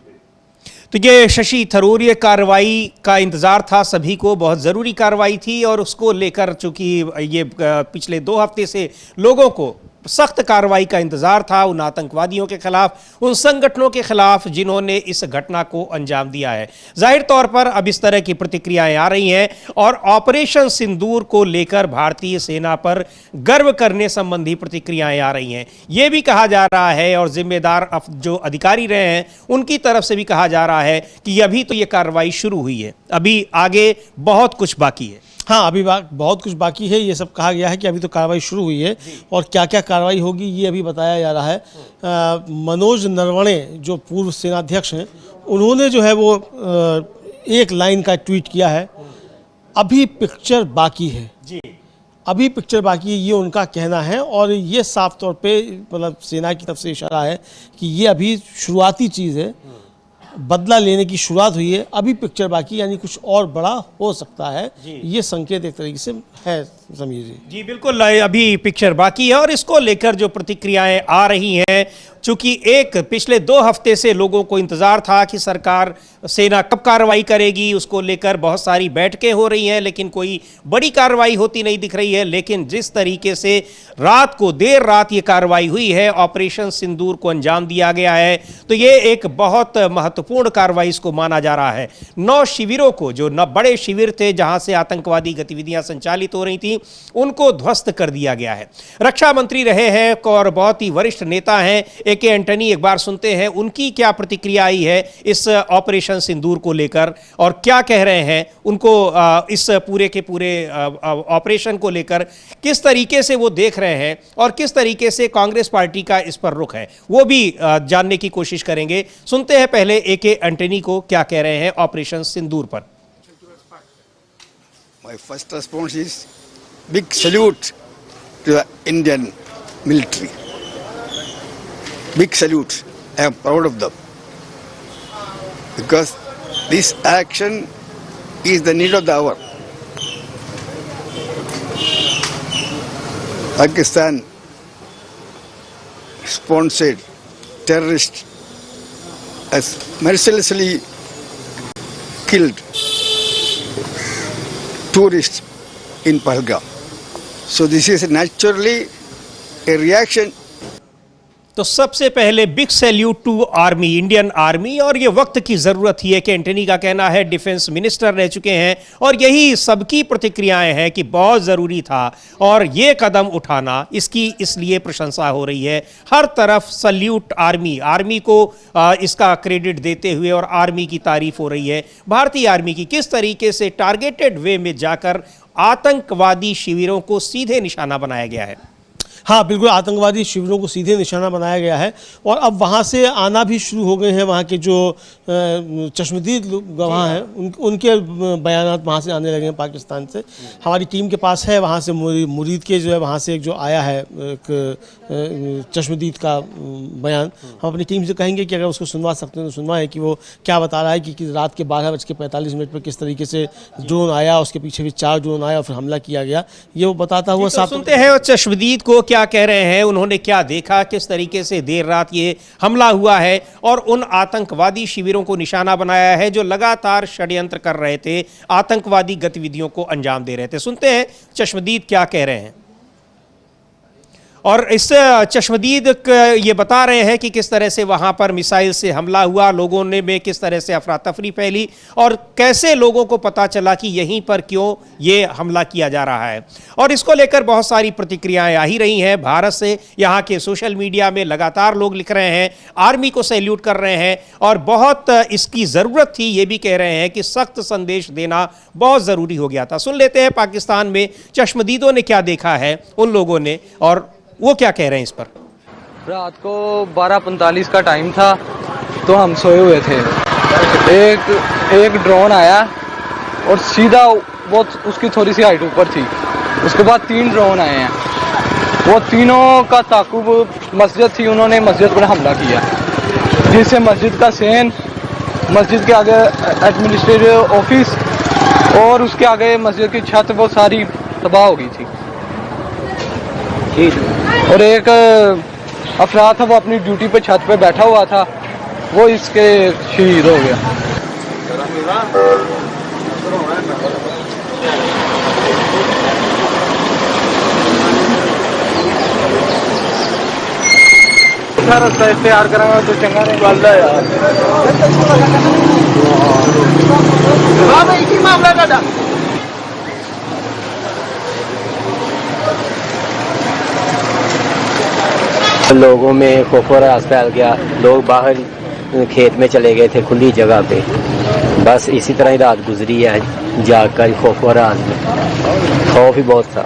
S1: तो ये शशि थरूर, ये कार्रवाई का इंतज़ार था सभी को, बहुत ज़रूरी कार्रवाई थी, और उसको लेकर चूँकि ये पिछले 2 हफ्ते से लोगों को सख्त कार्रवाई का इंतजार था उन आतंकवादियों के खिलाफ, उन संगठनों के खिलाफ जिन्होंने इस घटना को अंजाम दिया है। जाहिर तौर पर अब इस तरह की प्रतिक्रियाएं आ रही हैं, और ऑपरेशन सिंदूर को लेकर भारतीय सेना पर गर्व करने संबंधी प्रतिक्रियाएं आ रही हैं। यह भी कहा जा रहा है, और जिम्मेदार जो अधिकारी रहे हैं उनकी तरफ से भी कहा जा रहा है कि अभी तो ये कार्रवाई शुरू हुई है, अभी आगे बहुत कुछ बाकी है।
S3: हाँ, अभी बहुत कुछ बाकी है, ये सब कहा गया है कि अभी तो कार्रवाई शुरू हुई है, और क्या क्या कार्रवाई होगी ये अभी बताया जा रहा है। मनोज नरवणे जो पूर्व सेनाध्यक्ष हैं, उन्होंने जो है वो एक लाइन का ट्वीट किया है, अभी पिक्चर बाकी है जी, अभी पिक्चर बाकी है, ये उनका कहना है। और ये साफ तौर पे मतलब सेना की तरफ से इशारा है कि ये अभी शुरुआती चीज़ है, बदला लेने की शुरुआत हुई है, अभी पिक्चर बाकी, यानी कुछ और बड़ा हो सकता है, ये संकेत एक तरीके से है समीर जी।
S1: जी बिल्कुल, अभी पिक्चर बाकी है और इसको लेकर जो प्रतिक्रियाएं आ रही हैं, चूंकि पिछले 2 हफ्ते से लोगों को इंतजार था कि सरकार सेना कब कार्रवाई करेगी, उसको लेकर बहुत सारी बैठकें हो रही हैं, लेकिन कोई बड़ी कार्रवाई होती नहीं दिख रही है। लेकिन जिस तरीके से देर रात ये कार्रवाई हुई है, ऑपरेशन सिंदूर को अंजाम दिया गया है, तो ये एक बहुत महत्वपूर्ण कार्रवाई इसको माना जा रहा है। 9 शिविरों को, जो 9 बड़े शिविर थे जहां से आतंकवादी गतिविधियां संचालित हो रही थी, उनको ध्वस्त कर दिया गया है। रक्षा मंत्री रहे हैं और बहुत ही वरिष्ठ नेता हैं ए.के. एंटनी, एक बार सुनते हैं उनकी क्या प्रतिक्रिया आई है इस ऑपरेशन सिंदूर को लेकर और क्या कह रहे हैं उनको इस पूरे के पूरे ऑपरेशन को लेकर, किस तरीके से वो देख रहे हैं और किस तरीके से कांग्रेस पार्टी का इस पर रुख है, वो भी जानने की कोशिश करेंगे। सुनते हैं पहले ए.के. एंटनी को क्या कह रहे हैं ऑपरेशन सिंदूर पर।
S9: My first response is big salute to the Indian military. Big salute. I am proud of them. Because this action is the need of the hour. Pakistan sponsored terrorists has mercilessly killed tourists in Pahalgam. So this is naturally a reaction.
S1: तो सबसे पहले big salute to army, Indian army, और ये वक्त की जरूरत ही है कि एंटनी का कहना है, डिफेंस मिनिस्टर रह चुके हैं और यही सबकी प्रतिक्रियाएं हैं कि बहुत जरूरी था और ये कदम उठाना, इसकी इसलिए प्रशंसा हो रही है। हर तरफ सल्यूट आर्मी को इसका क्रेडिट देते हुए और आर्मी की तारीफ हो रही है। भारतीय आर्मी की किस तरीके से टारगेटेड वे में जाकर आतंकवादी शिविरों को सीधे निशाना बनाया गया है।
S3: हाँ बिल्कुल, आतंकवादी शिविरों को सीधे निशाना बनाया गया है और अब वहाँ से आना भी शुरू हो गए हैं। वहाँ के जो चश्मदीद गवाह हैं उनके बयानात वहाँ से आने लगे हैं पाकिस्तान से। हमारी टीम के पास है वहाँ से मुरीद के जो है वहाँ से एक जो आया है एक चश्मदीद का बयान, हम अपनी टीम से कहेंगे कि अगर उसको सुनवा सकते हैं तो सुनवाएं कि वो क्या बता रहा है कि रात के 12:45 पर किस तरीके से ड्रोन आया, उसके पीछे भी 4 ड्रोन आया और फिर हमला किया गया, ये वो बताता हुआ साफ।
S1: सुनते हैं चश्मदीद को क्या कह रहे हैं, उन्होंने क्या देखा, किस तरीके से देर रात ये हमला हुआ है और उन आतंकवादी शिविरों को निशाना बनाया है जो लगातार षड्यंत्र कर रहे थे, आतंकवादी गतिविधियों को अंजाम दे रहे थे। सुनते हैं चश्मदीद क्या कह रहे हैं। और इस चश्मदीद ये बता रहे हैं कि किस तरह से वहां पर मिसाइल से हमला हुआ, लोगों ने में किस तरह से अफरा तफरी फैली और कैसे लोगों को पता चला कि यहीं पर क्यों ये हमला किया जा रहा है। और इसको लेकर बहुत सारी प्रतिक्रियाएं आ ही रही हैं भारत से। यहाँ के सोशल मीडिया में लगातार लोग लिख रहे हैं, आर्मी को सैल्यूट कर रहे हैं और बहुत इसकी ज़रूरत थी, ये भी कह रहे हैं कि सख्त संदेश देना बहुत ज़रूरी हो गया था। सुन लेते हैं पाकिस्तान में चश्मदीदों ने क्या देखा है उन लोगों ने और वो क्या कह रहे हैं इस पर।
S10: रात को 12:45 का टाइम था तो हम सोए हुए थे, एक ड्रोन आया और सीधा वो उसकी थोड़ी सी हाइट ऊपर थी। उसके बाद 3 ड्रोन आए हैं, वो तीनों का ताकुब मस्जिद थी, उन्होंने मस्जिद पर हमला किया जिससे मस्जिद का सेन, मस्जिद के आगे एडमिनिस्ट्रेटिव ऑफिस और उसके आगे मस्जिद की छत वो सारी तबाह हो गई थी। और एक अफराद था वो अपनी ड्यूटी पे छत पे बैठा हुआ था, वो इसके शहीद हो गया। रास्ता इख्तियार करांगा तो चंगा रहेगा यार।
S11: लोगों में खौफ और रास फैल गया, लोग बाहर खेत में चले गए थे खुली जगह पे, बस इसी तरह ही रात गुजरी है जाग कर खौफ और रास में, खौफ ही बहुत था।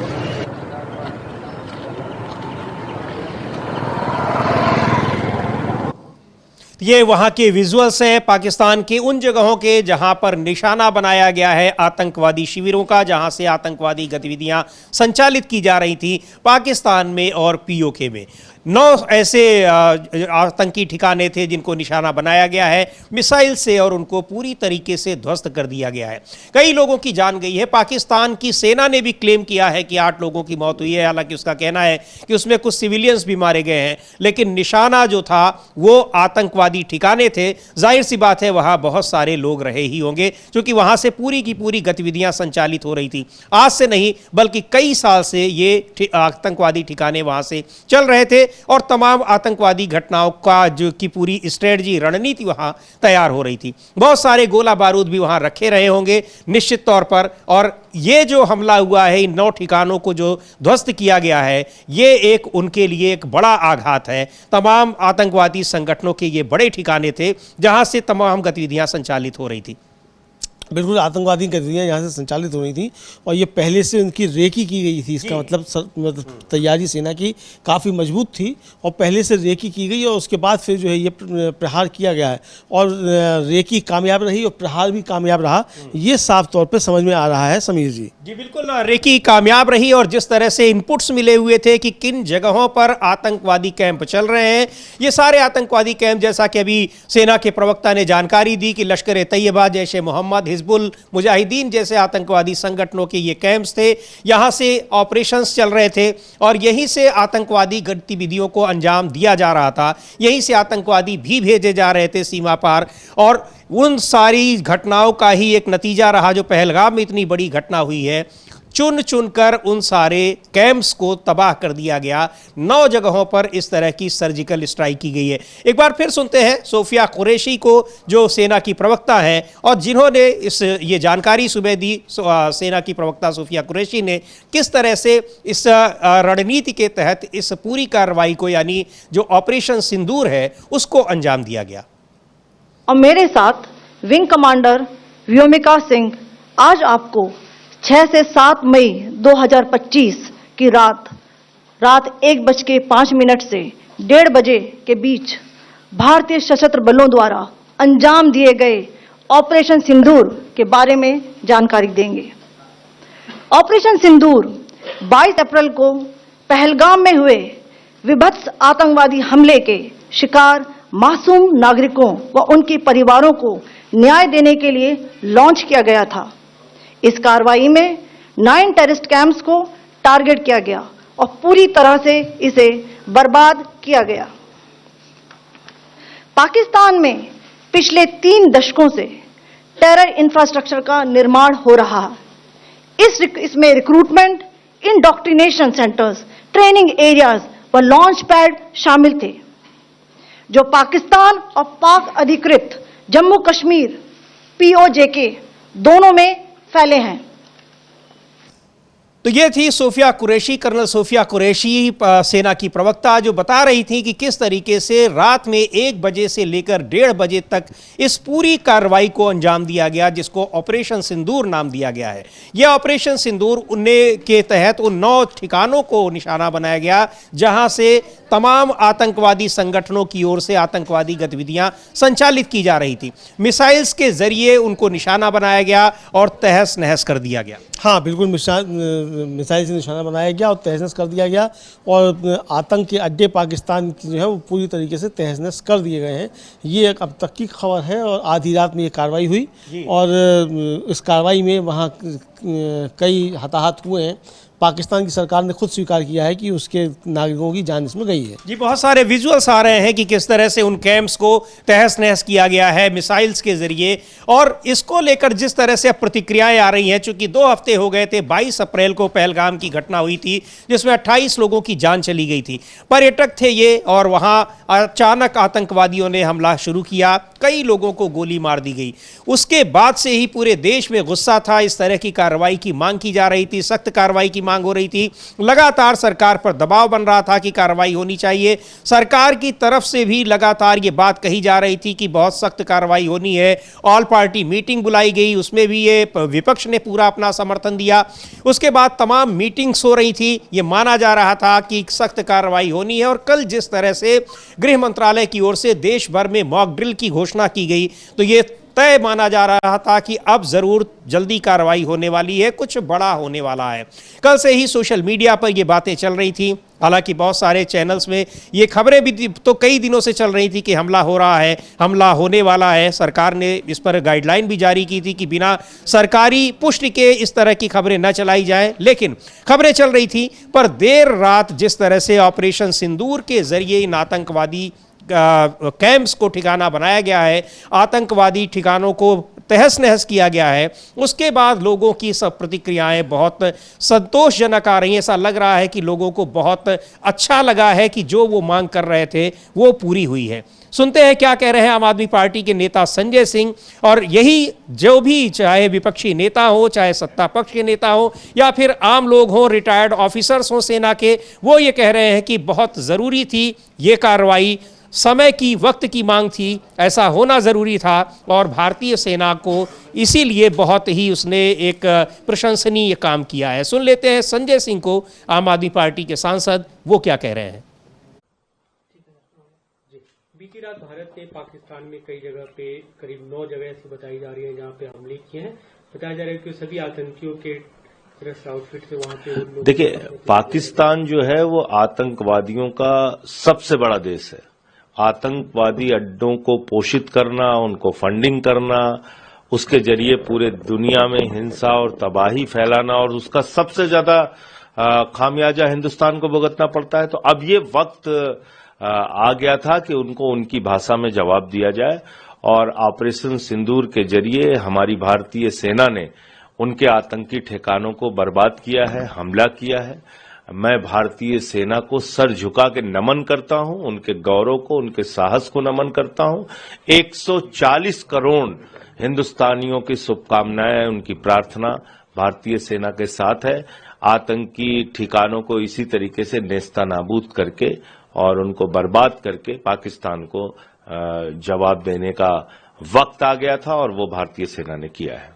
S1: ये वहाँ के विजुअल्स हैं पाकिस्तान के उन जगहों के जहाँ पर निशाना बनाया गया है आतंकवादी शिविरों का, जहाँ से आतंकवादी गतिविधियाँ संचालित की जा रही थी पाकिस्तान में और पीओके में। 9 ऐसे आतंकी ठिकाने थे जिनको निशाना बनाया गया है मिसाइल से और उनको पूरी तरीके से ध्वस्त कर दिया गया है। कई लोगों की जान गई है। पाकिस्तान की सेना ने भी क्लेम किया है कि 8 लोगों की मौत हुई है, हालांकि उसका कहना है कि उसमें कुछ सिविलियंस भी मारे गए हैं, लेकिन निशाना जो था वो आतंकवादी ठिकाने थे। जाहिर सी बात है वहां बहुत सारे लोग रहे ही होंगे, क्योंकि वहां से पूरी की पूरी गतिविधियां संचालित हो रही थी। आज से नहीं बल्कि कई साल से ये आतंकवादी ठिकाने वहां से चल रहे थे और तमाम आतंकवादी घटनाओं का जो की पूरी स्ट्रेटजी रणनीति वहां तैयार हो रही थी। बहुत सारे गोला बारूद भी वहां रखे रहे होंगे निश्चित तौर पर। और ये जो हमला हुआ है, इन 9 ठिकानों को जो ध्वस्त किया गया है, ये एक उनके लिए एक बड़ा आघात है। तमाम आतंकवादी संगठनों के ये बड़े ठिकाने थे जहां से तमाम गतिविधियां संचालित हो रही थी।
S3: बिल्कुल, आतंकवादी गतिविधियाँ यहाँ से संचालित हो रही थी और ये पहले से उनकी रेकी की गई थी। इसका मतलब तैयारी सेना की काफ़ी मजबूत थी और पहले से रेकी की गई और उसके बाद फिर जो है ये प्रहार किया गया है और रेकी कामयाब रही और प्रहार भी कामयाब रहा। ये साफ तौर पर समझ में आ रहा है समीर जी।
S1: जी बिल्कुल, रेकी कामयाब रही और जिस तरह से इनपुट्स मिले हुए थे कि किन जगहों पर आतंकवादी कैंप चल रहे हैं, ये सारे आतंकवादी कैंप, जैसा कि अभी सेना के प्रवक्ता ने जानकारी दी कि लश्कर ए तैयबा, जैश ए मोहम्मद, हिजबुल मुजाहिदीन जैसे आतंकवादी संगठनों के ये कैंप्स थे। यहां से ऑपरेशंस चल रहे थे और यहीं से आतंकवादी गतिविधियों को अंजाम दिया जा रहा था। यहीं से आतंकवादी भी भेजे जा रहे थे सीमा पार। और उन सारी घटनाओं का ही एक नतीजा रहा जो पहलगाम में इतनी बड़ी घटना हुई है। चुन चुनकर उन सारे कैंप्स को तबाह कर दिया गया। 9 जगहों पर इस तरह की सर्जिकल स्ट्राइक की गई है। एक बार फिर सुनते हैं सोफिया कुरैशी को, जो सेना की प्रवक्ता है और जिन्होंने ये जानकारी सुबह दी। सेना की प्रवक्ता सोफिया कुरैशी ने किस तरह से इस रणनीति के तहत इस पूरी कार्रवाई को, यानी जो ऑपरेशन सिंदूर है, उसको अंजाम दिया गया।
S4: और मेरे साथ विंग कमांडर व्योमिका सिंह आज आपको 6 से 7 मई 2025 की रात 1:05 से 1:30 बजे के बीच भारतीय सशस्त्र बलों द्वारा अंजाम दिए गए ऑपरेशन सिंदूर के बारे में जानकारी देंगे। ऑपरेशन सिंदूर 22 अप्रैल को पहलगाम में हुए विभत्स आतंकवादी हमले के शिकार मासूम नागरिकों व उनके परिवारों को न्याय देने के लिए लॉन्च किया गया था। इस कार्रवाई में 9 टेररिस्ट कैंप्स को टारगेट किया गया और पूरी तरह से इसे बर्बाद किया गया। पाकिस्तान में पिछले 3 दशकों से टेरर इंफ्रास्ट्रक्चर का निर्माण हो रहा है। इसमें recruitment, indoctrination centres, training areas व लॉन्च पैड शामिल थे, जो पाकिस्तान और पाक अधिकृत जम्मू कश्मीर POJK दोनों में फैले हैं।
S1: तो ये थी सोफिया कुरैशी, कर्नल सोफिया कुरैशी, सेना की प्रवक्ता, जो बता रही थी कि किस तरीके से रात में 1 बजे से लेकर 1:30 बजे तक इस पूरी कार्रवाई को अंजाम दिया गया, जिसको ऑपरेशन सिंदूर नाम दिया गया है। यह ऑपरेशन सिंदूर के तहत उन 9 ठिकानों को निशाना बनाया गया जहां से तमाम आतंकवादी संगठनों की ओर से आतंकवादी गतिविधियां संचालित की जा रही थी। मिसाइल्स के जरिए उनको निशाना बनाया गया और तहस नहस कर दिया गया।
S3: हाँ बिल्कुल, मिसाइल से निशाना बनाया गया और तहस नहस कर दिया गया और आतंक के अड्डे पाकिस्तान की जो है वो पूरी तरीके से तहस नहस कर दिए गए हैं। ये एक अब तक की खबर है और आधी रात में ये कार्रवाई हुई और इस कार्रवाई में वहाँ कई हताहत हुए हैं। पाकिस्तान की सरकार ने खुद स्वीकार किया है कि उसके नागरिकों की जान इसमें गई है।
S1: जी, बहुत सारे विजुअल्स आ रहे हैं कि किस तरह से उन कैंप्स को तहस नहस किया गया है मिसाइल्स के जरिए। और इसको लेकर जिस तरह से प्रतिक्रियाएं आ रही हैं, चूंकि 2 हफ्ते हो गए थे, 22 अप्रैल को पहलगाम की घटना हुई थी जिसमें 28 लोगों की जान चली गई थी। पर्यटक थे ये और वहां अचानक आतंकवादियों ने हमला शुरू किया, कई लोगों को गोली मार दी गई। उसके बाद से ही पूरे देश में गुस्सा था, इस तरह की कार्रवाई की मांग की जा रही थी, सख्त कार्रवाई की मांग हो रही थी। लगातार सरकार पर दबाव बन रहा था कि कार्रवाई होनी चाहिए। सरकार की तरफ से भी लगातार ये बात कही जा रही थी कि बहुत सख्त कार्रवाई होनी है। ऑल पार्टी मीटिंग बुलाई गई, उसमें भी ये विपक्ष ने पूरा अपना समर्थन दिया। उसके बाद तमाम मीटिंग्स हो रही थी, ये माना जा रहा था कि सख्त कार्रवाई होनी है। और कल जिस तरह से गृह मंत्रालय की ओर से देश भर में मॉक ड्रिल की घोषणा की गई, तो ये तय माना जा रहा था कि अब जरूर जल्दी कार्रवाई होने वाली है, कुछ बड़ा होने वाला है। कल से ही सोशल मीडिया पर ये बातें चल रही थी, हालांकि बहुत सारे चैनल्स में ये खबरें भी तो कई दिनों से चल रही थी कि हमला हो रहा है, हमला होने वाला है। सरकार ने इस पर गाइडलाइन भी जारी की थी कि बिना सरकारी पुष्टि के इस तरह की खबरें न चलाई जाएं, लेकिन खबरें चल रही थी। पर देर रात जिस तरह से ऑपरेशन सिंदूर के जरिए इन आतंकवादी कैंप्स को ठिकाना बनाया गया है, आतंकवादी ठिकानों को तहस नहस किया गया है, उसके बाद लोगों की सब प्रतिक्रियाएं बहुत संतोषजनक आ रही हैं। ऐसा लग रहा है कि लोगों को बहुत अच्छा लगा है कि जो वो मांग कर रहे थे वो पूरी हुई है। सुनते हैं क्या कह रहे हैं आम आदमी पार्टी के नेता संजय सिंह, और यही जो भी चाहे विपक्षी नेता हो, चाहे सत्ता पक्ष के नेता हो या फिर आम लोग हों, रिटायर्ड ऑफिसर्स हों सेना के, वो ये कह रहे हैं कि बहुत ज़रूरी थी ये कार्रवाई, समय की, वक्त की मांग थी, ऐसा होना ज़रूरी था और भारतीय सेना को इसीलिए बहुत ही उसने एक प्रशंसनीय काम किया है। सुन लेते हैं संजय सिंह को, आम आदमी पार्टी के सांसद, वो क्या कह रहे हैं।
S12: बीती रात भारत ने पाकिस्तान में कई जगह पे, करीब 9 जगह ऐसी बताई जा रही है जहाँ पे हमले किए हैं। बताया जा रहा है कि सभी आतंकियों के आउटफिट से वहाँ पे।
S13: देखिए, पाकिस्तान जो है वो आतंकवादियों का सबसे बड़ा देश है। आतंकवादी अड्डों को पोषित करना, उनको फंडिंग करना, उसके जरिए पूरे दुनिया में हिंसा और तबाही फैलाना, और उसका सबसे ज्यादा खामियाजा हिंदुस्तान को भुगतना पड़ता है। तो अब ये वक्त आ गया था कि उनको उनकी भाषा में जवाब दिया जाए, और ऑपरेशन सिंदूर के जरिए हमारी भारतीय सेना ने उनके आतंकी ठिकानों को बर्बाद किया है, हमला किया है। मैं भारतीय सेना को सर झुका के नमन करता हूं, उनके गौरव को, उनके साहस को नमन करता हूं। 140 करोड़ हिंदुस्तानियों की शुभकामनाएं, उनकी प्रार्थना भारतीय सेना के साथ है। आतंकी ठिकानों को इसी तरीके से नेस्तनाबूद करके और उनको बर्बाद करके पाकिस्तान को जवाब देने का वक्त आ गया था, और वो भारतीय सेना ने किया है।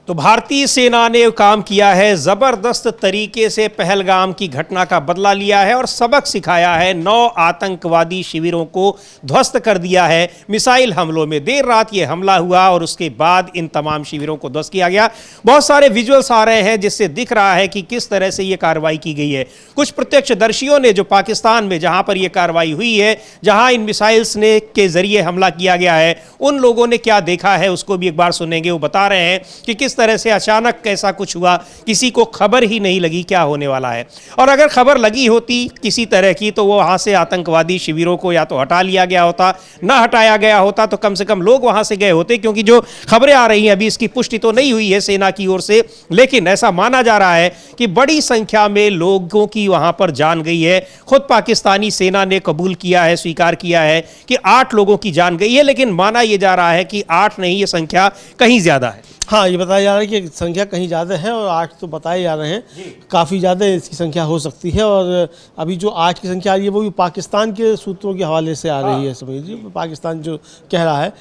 S1: तो भारतीय सेना ने काम किया है, जबरदस्त तरीके से पहलगाम की घटना का बदला लिया है और सबक सिखाया है। 9 आतंकवादी शिविरों को ध्वस्त कर दिया है मिसाइल हमलों में। देर रात ये हमला हुआ और उसके बाद इन तमाम शिविरों को ध्वस्त किया गया। बहुत सारे विजुअल्स आ रहे हैं जिससे दिख रहा है कि किस तरह से ये कार्रवाई की गई है। कुछ प्रत्यक्षदर्शियों ने, जो पाकिस्तान में जहां पर यह कार्रवाई हुई है, जहां इन मिसाइल्स ने के जरिए हमला किया गया है, उन लोगों ने क्या देखा है उसको भी एक बार सुनेंगे। वो बता रहे हैं कि किस तरह से अचानक कैसा कुछ हुआ, किसी को खबर ही नहीं लगी क्या होने वाला है। और अगर खबर लगी होती किसी तरह की तो वो वहां से आतंकवादी शिविरों को या तो हटा लिया गया होता, ना हटाया गया होता तो कम से कम लोग वहां से गए होते। क्योंकि जो खबरें आ रही हैं, अभी इसकी पुष्टि तो नहीं हुई है सेना की ओर से, लेकिन ऐसा माना जा रहा है कि बड़ी संख्या में लोगों की वहां पर जान गई है। खुद पाकिस्तानी सेना ने कबूल किया है, स्वीकार किया है कि 8 लोगों की जान गई है, लेकिन माना यह जा रहा है कि 8 नहीं, ये संख्या कहीं ज्यादा है।
S3: हाँ, ये बताया जा रहा है कि संख्या कहीं ज़्यादा है और 8 तो बताए जा रहे हैं, काफ़ी ज़्यादा इसकी संख्या हो सकती है। और अभी जो 8 की संख्या आ रही है वो भी पाकिस्तान के सूत्रों के हवाले से आ रही है, समझिए। पाकिस्तान जो कह रहा है,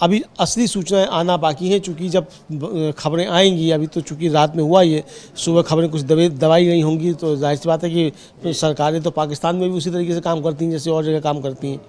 S3: अभी असली सूचनाएं आना बाकी हैं, चूँकि जब खबरें आएंगी, अभी तो चूँकि रात में हुआ ये, सुबह खबरें कुछ दवाई नहीं होंगी, तो जाहिर सी बात है कि सरकारें तो पाकिस्तान में भी उसी तरीके से काम करती हैं जैसे और जगह काम करती हैं,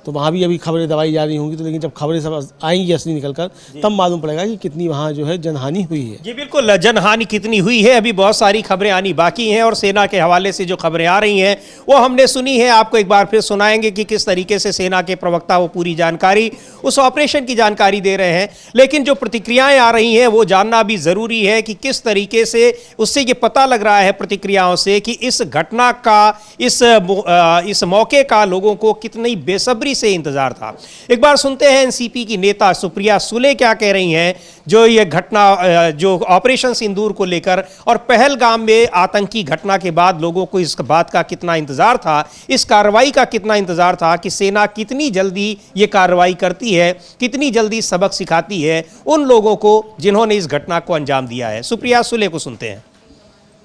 S3: तो वहाँ भी अभी खबरें दवाई जा रही होंगी। तो लेकिन जब खबरें सब आएंगी असली निकलकर, तब मालूम पड़ेगा कि कितनी वहाँ जो है जनहानि हुई है।
S1: जी बिल्कुल, जनहानि कितनी हुई है, अभी बहुत सारी खबरें आनी बाकी हैं। और सेना के हवाले से जो खबरें आ रही हैं वो हमने सुनी है, आपको एक बार फिर सुनाएंगे कि किस तरीके से सेना के प्रवक्ता वो पूरी जानकारी, उस ऑपरेशन की जानकारी दे रहे हैं। लेकिन जो प्रतिक्रियाएं आ रही हैं वो जानना भी ज़रूरी है कि किस तरीके से, उससे ये पता लग रहा है प्रतिक्रियाओं से कि इस घटना का, इस मौके का लोगों को कितनी बेसब्री से इंतजार था। एक बार सुनते हैं एनसीपी की नेता सुप्रिया सुले क्या कह रही हैं, जो ये घटना, जो ऑपरेशन सिंदूर को लेकर और पहलगाम में आतंकी घटना के बाद लोगों को इस बात का कितना इंतजार था, इस कार्रवाई का कितना इंतजार था कि सेना कितनी जल्दी ये कार्रवाई करती है, कितनी जल्दी सबक सिखाती है उन लोगों को जिन्होंने इस घटना को अंजाम दिया है। सुप्रिया सुले को सुनते हैं।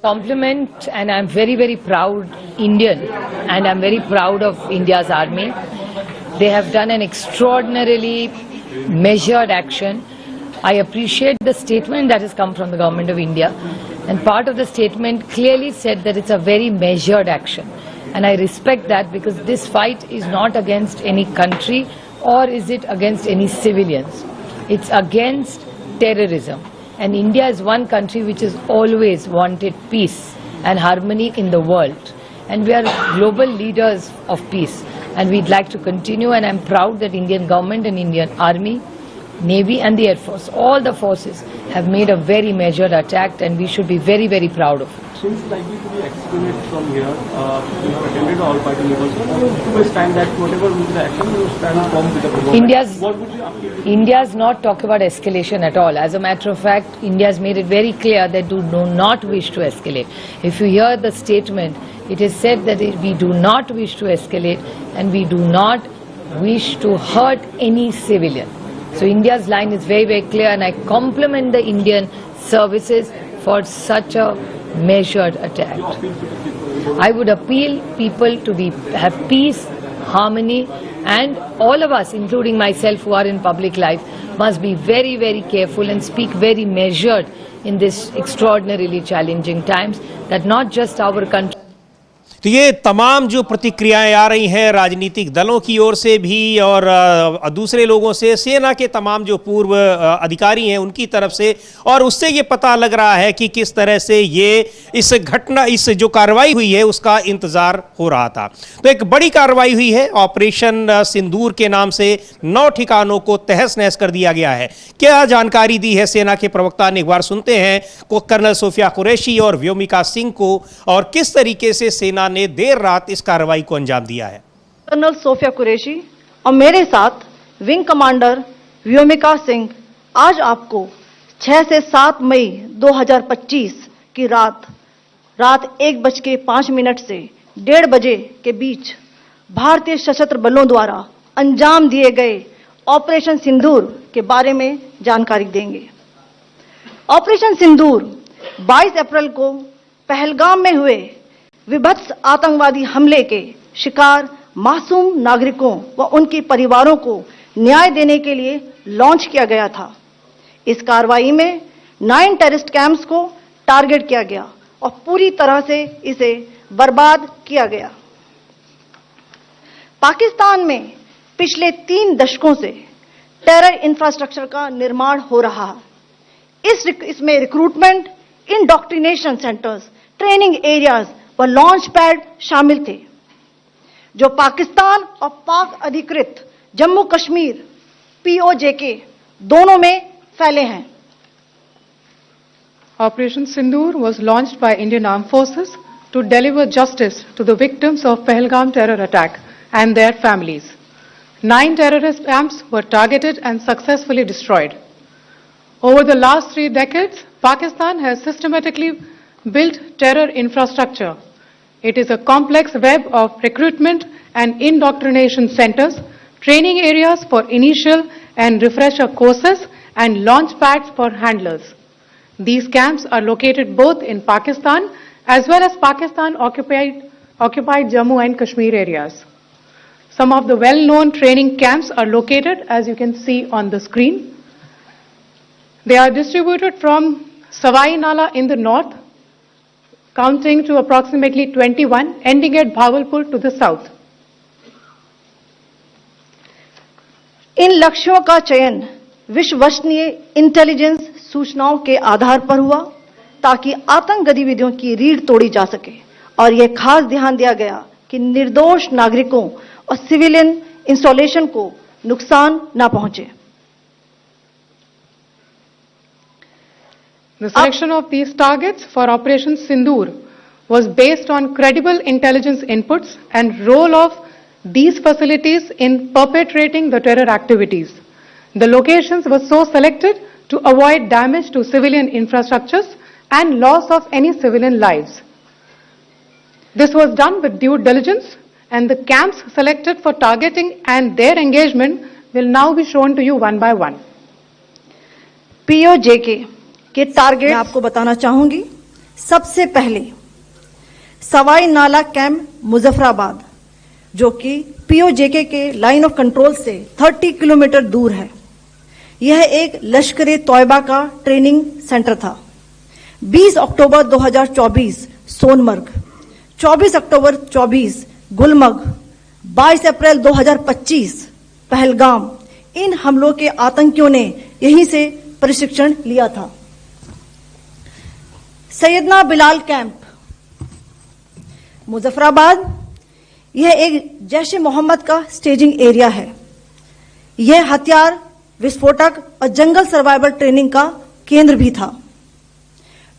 S14: Compliment, and I'm very, very proud Indian, and I'm very proud of India's army. They have done an extraordinarily measured action. I appreciate the statement that has come from the government of India, and part of the statement clearly said that it's a very measured action, and I respect that, because this fight is not against any country or is it against any civilians? It's against terrorism. And India is one country which has always wanted peace and harmony in the world. And we are global leaders of peace. And we'd like to continue, and I'm proud that Indian government and Indian Army, Navy and the Air Force, all the forces have made a very measured attack, and we should be very, very proud of it.
S12: Since likely to be excluded from here, you have attended all party levels. You will stand that whatever will be the action, you will stand firm with the government. What would you update?
S14: India's not talking about escalation at all. As a matter of fact, India has made it very clear that do not wish to escalate. If you hear the statement, it is said that we do not wish to escalate and we do not wish to hurt any civilian. So India's line is very, very clear, and I compliment the Indian services for such a measured attack. I would appeal people to have peace, harmony, and all of us, including myself who are in public life, must be very, very careful and speak very measured in this extraordinarily challenging times, that not just our country.
S1: तो ये तमाम जो प्रतिक्रियाएं आ रही हैं राजनीतिक दलों की ओर से भी और दूसरे लोगों से, सेना के तमाम जो पूर्व अधिकारी हैं उनकी तरफ से, और उससे ये पता लग रहा है कि किस तरह से ये इस जो कार्रवाई हुई है उसका इंतजार हो रहा था। तो एक बड़ी कार्रवाई हुई है, ऑपरेशन सिंदूर के नाम से 9 ठिकानों को तहस नहस कर दिया गया है। क्या जानकारी दी है सेना के प्रवक्ता ने, एक बार सुनते हैं कर्नल सोफिया कुरैशी और व्योमिका सिंह को, और किस तरीके से सेना ने देर रात इस कार्रवाई को अंजाम दिया है।
S4: कर्नल सोफिया कुरैशी और मेरे साथ विंग कमांडर व्योमिका सिंह आज आपको 6 से 7 मई 2025 की रात 1:05 से 1:30 बजे के बीच भारतीय सशस्त्र बलों द्वारा अंजाम दिए गए ऑपरेशन सिंदूर के बारे में जानकारी देंगे। ऑपरेशन सिंदूर 22 अप्रैल को पहलगाम में हुए विभत्स आतंकवादी हमले के शिकार मासूम नागरिकों व उनके परिवारों को न्याय देने के लिए लॉन्च किया गया था। इस कार्रवाई में 9 टेररिस्ट कैंप्स को टारगेट किया गया और पूरी तरह से इसे बर्बाद किया गया। पाकिस्तान में पिछले 3 दशकों से टेरर इंफ्रास्ट्रक्चर का निर्माण हो रहा है। इसमें recruitment, indoctrination centres, training areas व लॉन्च पैड शामिल थे, जो पाकिस्तान और पाक अधिकृत जम्मू कश्मीर POJK दोनों में फैले हैं।
S5: Operation Sindoor was launched by Indian Armed Forces to deliver justice to the victims of Pahalgam terror attack and their families. 9 terrorist camps were targeted and successfully destroyed. Over the last 3 decades, Pakistan has systematically built terror infrastructure. It is a complex web of recruitment and indoctrination centers, training areas for initial and refresher courses, and launch pads for handlers. These camps are located both in Pakistan as well as Pakistan-occupied Jammu and Kashmir areas. Some of the well-known training camps are located, as you can see on the screen. They are distributed from Savai Nala in the north, counting to approximately 21, ending at Bhavalpur to the south.
S4: इन लक्ष्यों का चयन विश्वसनीय इंटेलिजेंस सूचनाओं के आधार पर हुआ, ताकि आतंक गतिविधियों की रीढ़ तोड़ी जा सके, और यह खास ध्यान दिया गया कि निर्दोष नागरिकों और सिविलियन इंस्टॉलेशन को नुकसान न पहुंचे।
S5: The selection of these targets for Operation Sindoor was based on credible intelligence inputs and role of these facilities in perpetrating the terror activities. The locations were so selected to avoid damage to civilian infrastructures and loss of any civilian lives. This was done with due diligence, and the camps selected for targeting and their engagement will now be shown to you one by one.
S4: POJK के टारगेट मैं आपको बताना चाहूंगी। सबसे पहले सवाई नाला कैंप मुजफ्फराबाद, जो कि POJK के लाइन ऑफ कंट्रोल से 30 किलोमीटर दूर है। यह एक लश्कर तौयबा का ट्रेनिंग सेंटर था। 20 अक्टूबर 2024 सोनमर्ग, 24 अक्टूबर 24 गुलमर्ग, 22 अप्रैल 2025 पहलगाम, इन हमलों के आतंकियों ने यहीं से प्रशिक्षण लिया था। सैयदना बिलाल कैंप, मुजफ्फराबाद, यह एक जैश ए मोहम्मद का स्टेजिंग एरिया है। यह हथियार, विस्फोटक और जंगल सर्वाइवल ट्रेनिंग का केंद्र भी था।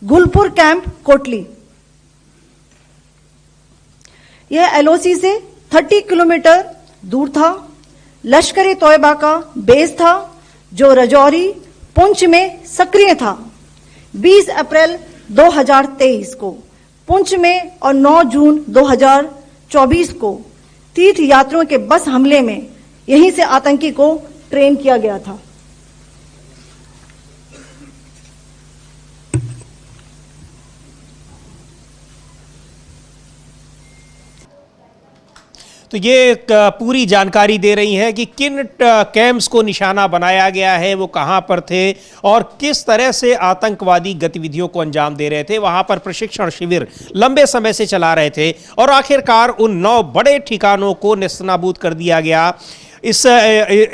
S4: गुलपुर कैंप, कोटली, यह एलओसी से 30 किलोमीटर दूर था। लश्कर ए तोयबा का बेस था जो रजौरी, पुंछ में सक्रिय था। 20 अप्रैल 2023 को पुंछ में और 9 जून 2024 को तीर्थ यात्रियों के बस हमले में यहीं से आतंकी को ट्रेन किया गया था।
S1: तो ये पूरी जानकारी दे रही हैं कि किन कैंप्स को निशाना बनाया गया है, वो कहां पर थे और किस तरह से आतंकवादी गतिविधियों को अंजाम दे रहे थे। वहां पर प्रशिक्षण शिविर लंबे समय से चला रहे थे और आखिरकार उन 9 बड़े ठिकानों को नेस्तनाबूद कर दिया गया इस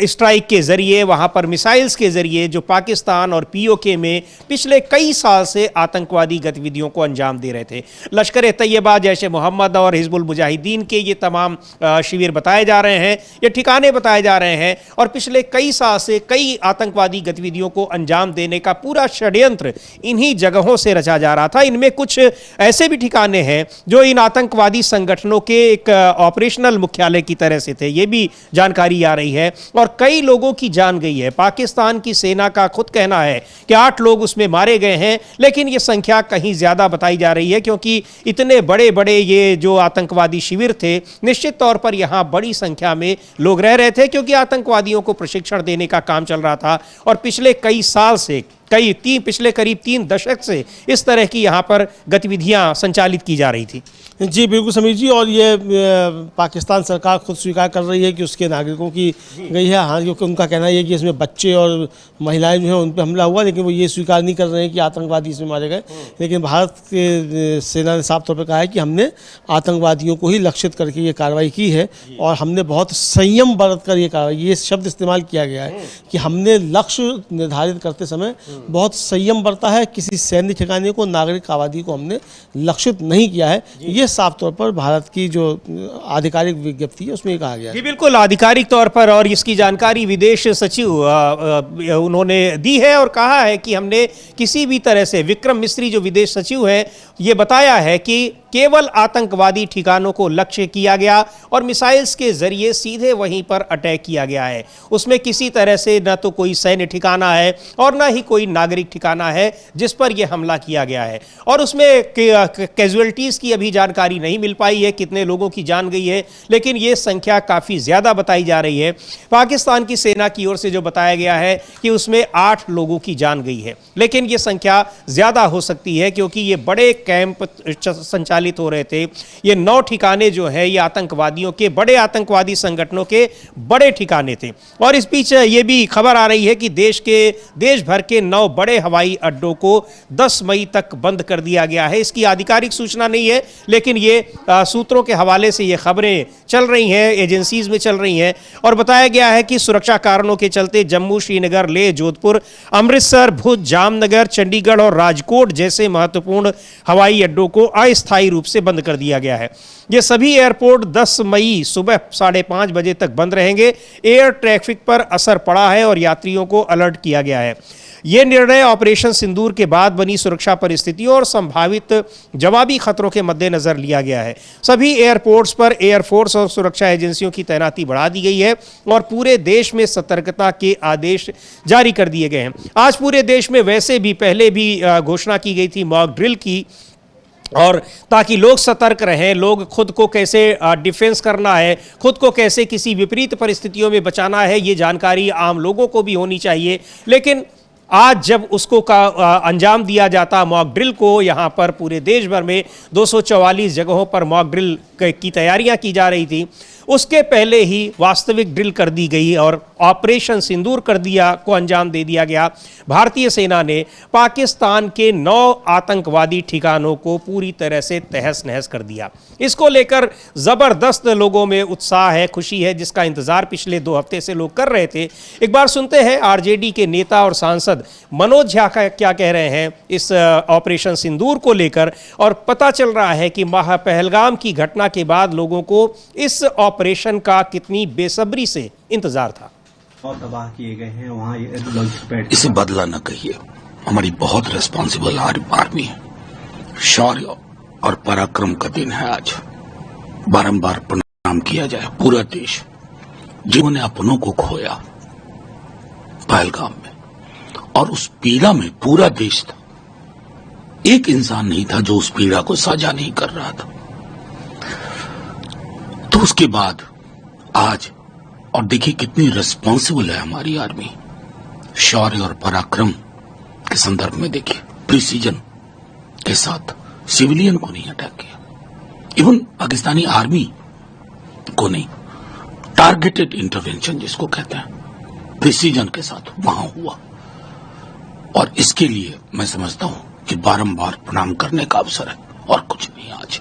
S1: स्ट्राइक के जरिए। वहां पर मिसाइल्स के जरिए जो पाकिस्तान और पीओके में पिछले कई साल से आतंकवादी गतिविधियों को अंजाम दे रहे थे। लश्कर ए तैयबा, जैश ए मोहम्मद और हिजबुल मुजाहिदीन के ये तमाम शिविर बताए जा रहे हैं, ये ठिकाने बताए जा रहे हैं और पिछले कई साल से कई आतंकवादी गतिविधियों को अंजाम देने का पूरा षड्यंत्र इन्हीं जगहों से रचा जा रहा था। इनमें कुछ ऐसे भी ठिकाने हैं जो इन आतंकवादी संगठनों के एक ऑपरेशनल मुख्यालय की तरह से थे, ये भी जानकारी आ रही है और कई लोगों की जान गई है। पाकिस्तान की सेना का खुद कहना है कि 8 लोग उसमें मारे गए हैं, लेकिन यह संख्या कहीं ज्यादा बताई जा रही है क्योंकि इतने बड़े बड़े ये जो आतंकवादी शिविर थे, निश्चित तौर पर यहां बड़ी संख्या में लोग रह रहे थे क्योंकि आतंकवादियों को प्रशिक्षण देने का काम चल रहा था और पिछले कई साल से पिछले करीब 3 दशक से इस तरह की यहां पर गतिविधियां संचालित की जा रही थी।
S3: जी बिल्कुल समीर जी, और ये पाकिस्तान सरकार खुद स्वीकार कर रही है कि उसके नागरिकों की गई है। हाँ, क्योंकि उनका कहना है कि इसमें बच्चे और महिलाएं जो हैं उन पर हमला हुआ, लेकिन वो ये स्वीकार नहीं कर रहे हैं कि आतंकवादी इसमें मारे गए। लेकिन भारत के सेना ने साफ तौर पर कहा है कि हमने आतंकवादियों को ही लक्षित करके ये कार्रवाई की है और हमने बहुत संयम बरत कर ये कार्रवाई, ये शब्द इस्तेमाल किया गया है कि हमने लक्ष्य निर्धारित करते समय बहुत संयम बरता है। किसी सैन्य ठिकाने को, नागरिक आबादी को हमने लक्षित नहीं किया है। ये साफ तौर पर भारत की जो आधिकारिक विज्ञप्ति है उसमें कहा गया है।
S1: जी बिल्कुल, आधिकारिक तौर पर, और इसकी जानकारी विदेश सचिव उन्होंने दी है और कहा है कि हमने किसी भी तरह से, विक्रम मिस्री जो विदेश सचिव है, ये बताया है कि केवल आतंकवादी ठिकानों को लक्ष्य किया गया और मिसाइल्स के जरिए सीधे वहीं पर अटैक किया गया है। उसमें किसी तरह से न तो कोई सैन्य ठिकाना है और न ही कोई नागरिक ठिकाना है जिस पर यह हमला किया गया है। और उसमें कैजुअलिटीज की अभी जानकारी नहीं मिल पाई है, कितने लोगों की जान गई है, लेकिन यह संख्या काफी ज्यादा बताई जा रही है। पाकिस्तान की सेना की ओर से जो बताया गया है कि उसमें 8 लोगों की जान गई है, लेकिन यह संख्या ज्यादा हो सकती है क्योंकि ये बड़े कैंप संचालित हो रहे थे। ये 9 ठिकाने जो है ये आतंकवादियों के, बड़े आतंकवादी संगठनों के बड़े ठिकाने थे। और इस बीच ये भी खबर आ रही है कि देश भर के 9 बड़े हवाई अड्डों को 10 मई तक बंद कर दिया गया है। इसकी आधिकारिक सूचना नहीं है, लेकिन ये सूत्रों के हवाले से ये खबरें चल रही हैं, एजेंसीज में चल रही हैं। और बताया गया है कि सुरक्षा कारणों के चलते जम्मू, श्रीनगर, लेह, जोधपुर, अमृतसर, भुज, जामनगर, चंडीगढ़ और राजकोट जैसे महत्वपूर्ण हवाई अड्डों को अस्थायी रूप से बंद कर दिया गया है। ये सभी एयरपोर्ट 10 मई सुबह 5:30 बजे तक बंद रहेंगे। एयर ट्रैफिक पर असर पड़ा है और यात्रियों को अलर्ट किया गया है। यह निर्णय ऑपरेशन सिंदूर के बाद बनी सुरक्षा परिस्थितियों और संभावित जवाबी खतरों के मद्देनजर लिया गया है। सभी एयरपोर्ट्स पर एयरफोर्स और सुरक्षा एजेंसियों की तैनाती बढ़ा दी गई है और पूरे देश में सतर्कता के आदेश जारी कर दिए गए हैं। आज पूरे देश में वैसे भी पहले भी घोषणा की गई थी मॉक ड्रिल की, और ताकि लोग सतर्क रहें, लोग खुद को कैसे डिफेंस करना है, खुद को कैसे किसी विपरीत परिस्थितियों में बचाना है, ये जानकारी आम लोगों को भी होनी चाहिए। लेकिन आज जब उसको अंजाम दिया जाता मॉक ड्रिल को, यहाँ पर पूरे देश भर में 244 जगहों पर मॉक ड्रिल की तैयारियां की जा रही थी, उसके पहले ही वास्तविक ड्रिल कर दी गई और ऑपरेशन सिंदूर को अंजाम दे दिया गया। भारतीय सेना ने पाकिस्तान के 9 आतंकवादी ठिकानों को पूरी तरह से तहस नहस कर दिया। इसको लेकर जबरदस्त लोगों में उत्साह है, खुशी है, जिसका इंतजार पिछले 2 हफ्ते से लोग कर रहे थे। एक बार सुनते हैं आरजेडी के नेता और सांसद मनोज झा क्या कह रहे हैं इस ऑपरेशन सिंदूर को लेकर, और पता चल रहा है कि पहलगाम की घटना के बाद लोगों को इस ऑपरेशन का कितनी बेसब्री से इंतजार था।
S15: बहुत तबाह किए गए हैं वहाँ।
S16: इसे बदला न कहिए, हमारी बहुत रिस्पॉन्सिबल आर्मी है। शौर्य और पराक्रम का दिन है आज। बारंबार प्रणाम किया जाए पूरा देश, जिन्होंने अपनों को खोया पहलगाम में, और उस पीड़ा में पूरा देश था। एक इंसान नहीं था जो उस पीड़ा को साझा नहीं कर रहा था। तो उसके बाद आज, और देखिए कितनी रिस्पॉन्सिबल है हमारी आर्मी। शौर्य और पराक्रम के संदर्भ में देखिए, प्रिसीजन के साथ सिविलियन को नहीं अटैक किया, इवन पाकिस्तानी आर्मी को नहीं। टारगेटेड इंटरवेंशन जिसको कहते हैं, प्रिसीजन के साथ वहां हुआ। और इसके लिए मैं समझता हूं कि बारंबार प्रणाम करने का अवसर है और कुछ नहीं। आज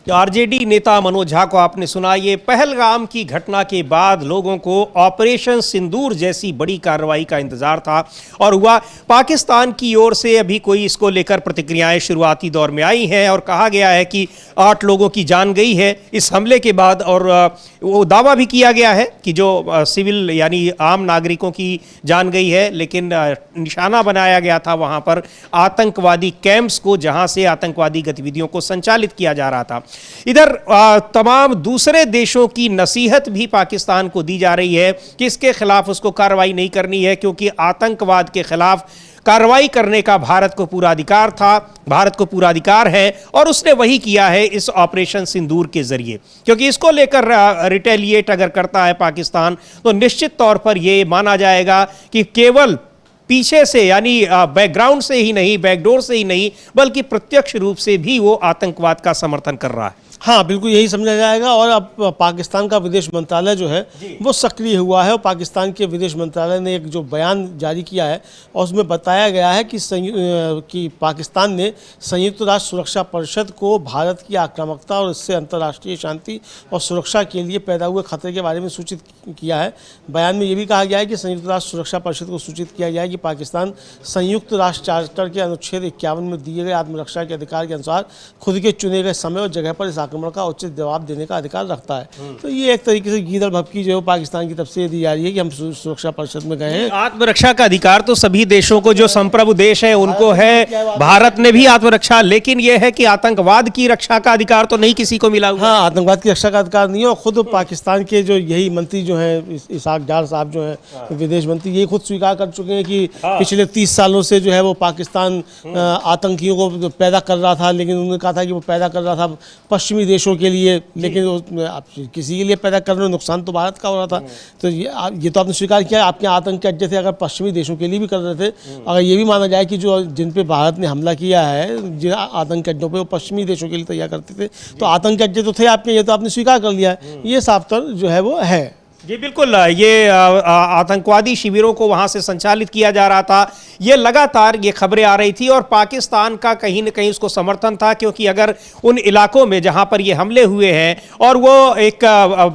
S1: आरजेडी नेता मनोज झा को आपने सुना। ये पहलगाम की घटना के बाद लोगों को ऑपरेशन सिंदूर जैसी बड़ी कार्रवाई का इंतजार था और हुआ। पाकिस्तान की ओर से अभी कोई इसको लेकर प्रतिक्रियाएं शुरुआती दौर में आई हैं और कहा गया है कि 8 लोगों की जान गई है इस हमले के बाद, और वो दावा भी किया गया है कि जो सिविल यानी आम नागरिकों की जान गई है, लेकिन निशाना बनाया गया था वहां पर आतंकवादी कैंप्स को, जहां से आतंकवादी गतिविधियों को संचालित किया जा रहा था। इधर तमाम दूसरे देशों की नसीहत भी पाकिस्तान को दी जा रही है कि इसके खिलाफ उसको कार्रवाई नहीं करनी है, क्योंकि आतंकवाद के खिलाफ कार्रवाई करने का भारत को पूरा अधिकार था, भारत को पूरा अधिकार है, और उसने वही किया है इस ऑपरेशन सिंदूर के जरिए। क्योंकि इसको लेकर रिटेलिएट अगर करता है पाकिस्तान, तो निश्चित तौर पर यह माना जाएगा कि केवल पीछे से यानी बैकग्राउंड से ही नहीं, बैकडोर से ही नहीं, बल्कि प्रत्यक्ष रूप से भी वो आतंकवाद का समर्थन कर रहा है।
S3: हाँ, बिल्कुल यही समझा जाएगा। और अब पाकिस्तान का विदेश मंत्रालय जो है वो सक्रिय हुआ है और पाकिस्तान के विदेश मंत्रालय ने एक जो बयान जारी किया है और उसमें बताया गया है कि पाकिस्तान ने संयुक्त राष्ट्र सुरक्षा परिषद को भारत की आक्रामकता और इससे अंतर्राष्ट्रीय शांति और सुरक्षा के लिए पैदा हुए खतरे के बारे में सूचित किया है। बयान में ये भी कहा गया है कि संयुक्त राष्ट्र सुरक्षा परिषद को सूचित किया गया है कि पाकिस्तान संयुक्त राष्ट्र चार्टर के अनुच्छेद 51 में दिए गए आत्मरक्षा के अधिकार के अनुसार खुद के चुने गए समय और जगह पर इस आक्रमण का उचित जवाब देने का अधिकार रखता है। तो ये एक तरीके से गीदड़ भभकी जो पाकिस्तान की तरफ से दी जा रही है कि हम सुरक्षा परिषद में गए हैं।
S1: आत्मरक्षा का अधिकार तो सभी देशों को, जो संप्रभु देश है उनको है, भारत ने भी आत्मरक्षा, लेकिन यह है कि आतंकवाद की रक्षा का अधिकार तो नहीं किसी को मिला।
S3: हाँ, आतंकवाद की रक्षा का अधिकार नहीं है। और खुद पाकिस्तान के जो यही मंत्री जो है इसहाक डार साहब जो है विदेश मंत्री, ये खुद स्वीकार कर चुके हैं कि पिछले 30 सालों से जो है वो पाकिस्तान आतंकियों को पैदा कर रहा था, लेकिन उन्होंने कहा था कि वो पैदा कर रहा था पश्चिमी देशों के लिए, लेकिन किसी के लिए पैदा करने में नुकसान तो भारत का हो रहा था। तो ये तो आपने स्वीकार किया। आपके आतंकी अड्डे थे अगर पश्चिमी देशों के लिए भी कर रहे थे, अगर ये भी माना जाए कि जो जिन पे भारत ने हमला किया है, जिन आतंकी अड्डों पे वो पश्चिमी देशों के लिए तैयार करते थे, तो आतंकी अड्डे तो थे आपके, ये तो आपने स्वीकार कर लिया है। ये साफ तौर जो है वो है।
S1: जी बिल्कुल, ये आतंकवादी शिविरों को वहां से संचालित किया जा रहा था, ये लगातार ये खबरें आ रही थी और पाकिस्तान का कहीं न कहीं उसको समर्थन था, क्योंकि अगर उन इलाकों में जहां पर ये हमले हुए हैं और वो एक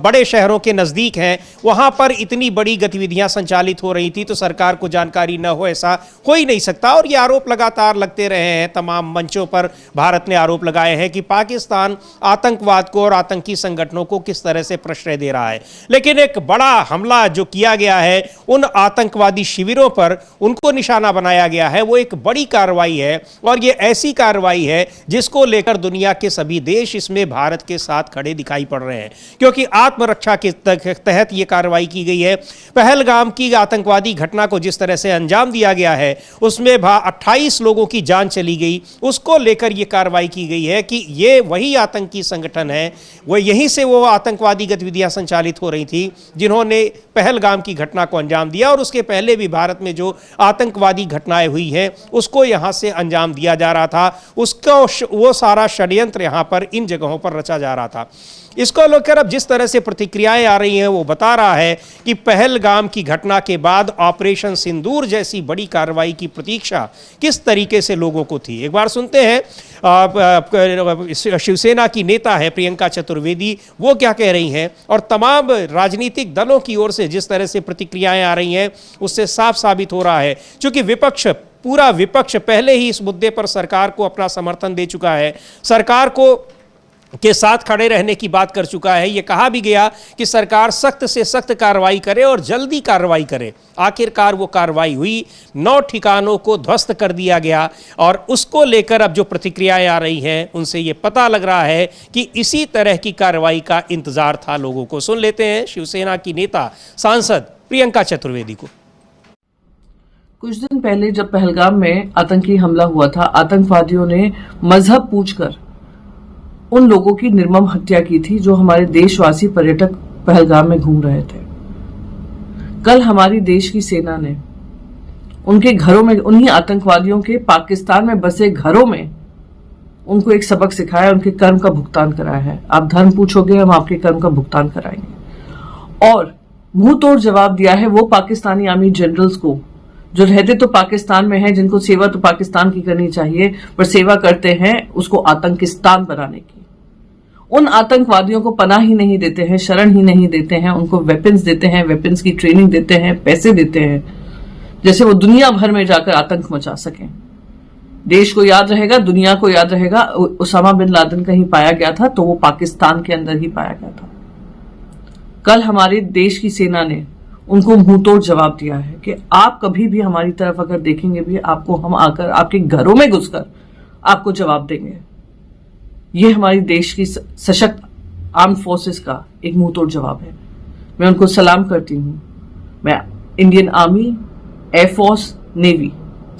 S1: बड़े शहरों के नज़दीक हैं, वहां पर इतनी बड़ी गतिविधियां संचालित हो रही थी, तो सरकार को जानकारी न हो ऐसा हो ही नहीं सकता। और ये आरोप लगातार लगते रहे हैं, तमाम मंचों पर भारत ने आरोप लगाए हैं कि पाकिस्तान आतंकवाद को और आतंकी संगठनों को किस तरह से प्रश्रय दे रहा है। लेकिन एक बड़ा हमला जो किया गया है उन आतंकवादी शिविरों पर, उनको निशाना बनाया गया है, वो एक बड़ी कार्रवाई है। और ये ऐसी कार्रवाई है जिसको लेकर दुनिया के सभी देश इसमें भारत के साथ खड़े दिखाई पड़ रहे हैं, क्योंकि आत्मरक्षा के तहत ये कार्रवाई की गई है। पहलगाम की आतंकवादी घटना को जिस तरह से अंजाम दिया गया है, उसमें 28 लोगों की जान चली गई, उसको लेकर यह कार्रवाई की गई है कि ये वही आतंकी संगठन है, वो यहीं से वो आतंकवादी गतिविधियां संचालित हो रही थी जिन्होंने पहलगाम की घटना को अंजाम दिया, और उसके पहले भी भारत में जो आतंकवादी घटनाएं हुई हैं उसको यहाँ से अंजाम दिया जा रहा था, उसको वो सारा षड्यंत्र यहाँ पर इन जगहों पर रचा जा रहा था। इसको लेकर अब जिस तरह से प्रतिक्रियाएं आ रही हैं वो बता रहा है कि पहलगाम की घटना के बाद ऑपरेशन सिंदूर जैसी बड़ी कार्रवाई की प्रतीक्षा किस तरीके से लोगों को थी। एक बार सुनते हैं शिवसेना की नेता है प्रियंका चतुर्वेदी, वो क्या कह रही हैं, और तमाम राजनीतिक दलों की ओर से जिस तरह से प्रतिक्रियाएं आ रही हैं उससे साफ साबित हो रहा है, क्योंकि पूरा विपक्ष पहले ही इस मुद्दे पर सरकार को अपना समर्थन दे चुका है, सरकार को के साथ खड़े रहने की बात कर चुका है। ये कहा भी गया कि सरकार सख्त से सख्त कार्रवाई करे और जल्दी कार्रवाई करे। आखिरकार वो कार्रवाई हुई, 9 ठिकानों को ध्वस्त कर दिया गया, और उसको लेकर अब जो प्रतिक्रियाएं आ रही हैं उनसे ये पता लग रहा है कि इसी तरह की कार्रवाई का इंतजार था लोगों को। सुन लेते हैं शिवसेना की नेता सांसद प्रियंका चतुर्वेदी को।
S17: कुछ दिन पहले जब पहलगाम में आतंकी हमला हुआ था, आतंकवादियों ने मजहब पूछकर उन लोगों की निर्मम हत्या की थी जो हमारे देशवासी पर्यटक पहलगाम में घूम रहे थे। कल हमारी देश की सेना ने उनके घरों में, उन्हीं आतंकवादियों के पाकिस्तान में बसे घरों में उनको एक सबक सिखाया, उनके कर्म का भुगतान कराया है। आप धर्म पूछोगे, हम आपके कर्म का भुगतान कराएंगे। और मुंह तोड़ जवाब दिया है वो पाकिस्तानी आर्मी जनरल्स को जो रहते तो पाकिस्तान में हैं, जिनको सेवा तो पाकिस्तान की करनी चाहिए पर सेवा करते हैं उसको आतंकिस्तान बनाने की। उन आतंकवादियों को पनाह ही नहीं देते हैं, शरण ही नहीं देते हैं, उनको वेपन्स देते हैं, वेपन्स की ट्रेनिंग देते हैं, पैसे देते हैं, जैसे वो दुनिया भर में जाकर आतंक मचा सकें। देश को याद रहेगा, दुनिया को याद रहेगा, उसामा बिन लादेन कहीं पाया गया था तो वो पाकिस्तान के अंदर ही पाया गया था। कल हमारे देश की सेना ने उनको मुंहतोड़ जवाब दिया है कि आप कभी भी हमारी तरफ अगर देखेंगे भी, आपको हम आकर आपके घरों में घुसकर आपको जवाब देंगे। ये हमारी देश की सशक्त आर्म फोर्सेस का एक मुंहतोड़ जवाब है। मैं उनको सलाम करती हूँ। मैं इंडियन आर्मी, एयरफोर्स, नेवी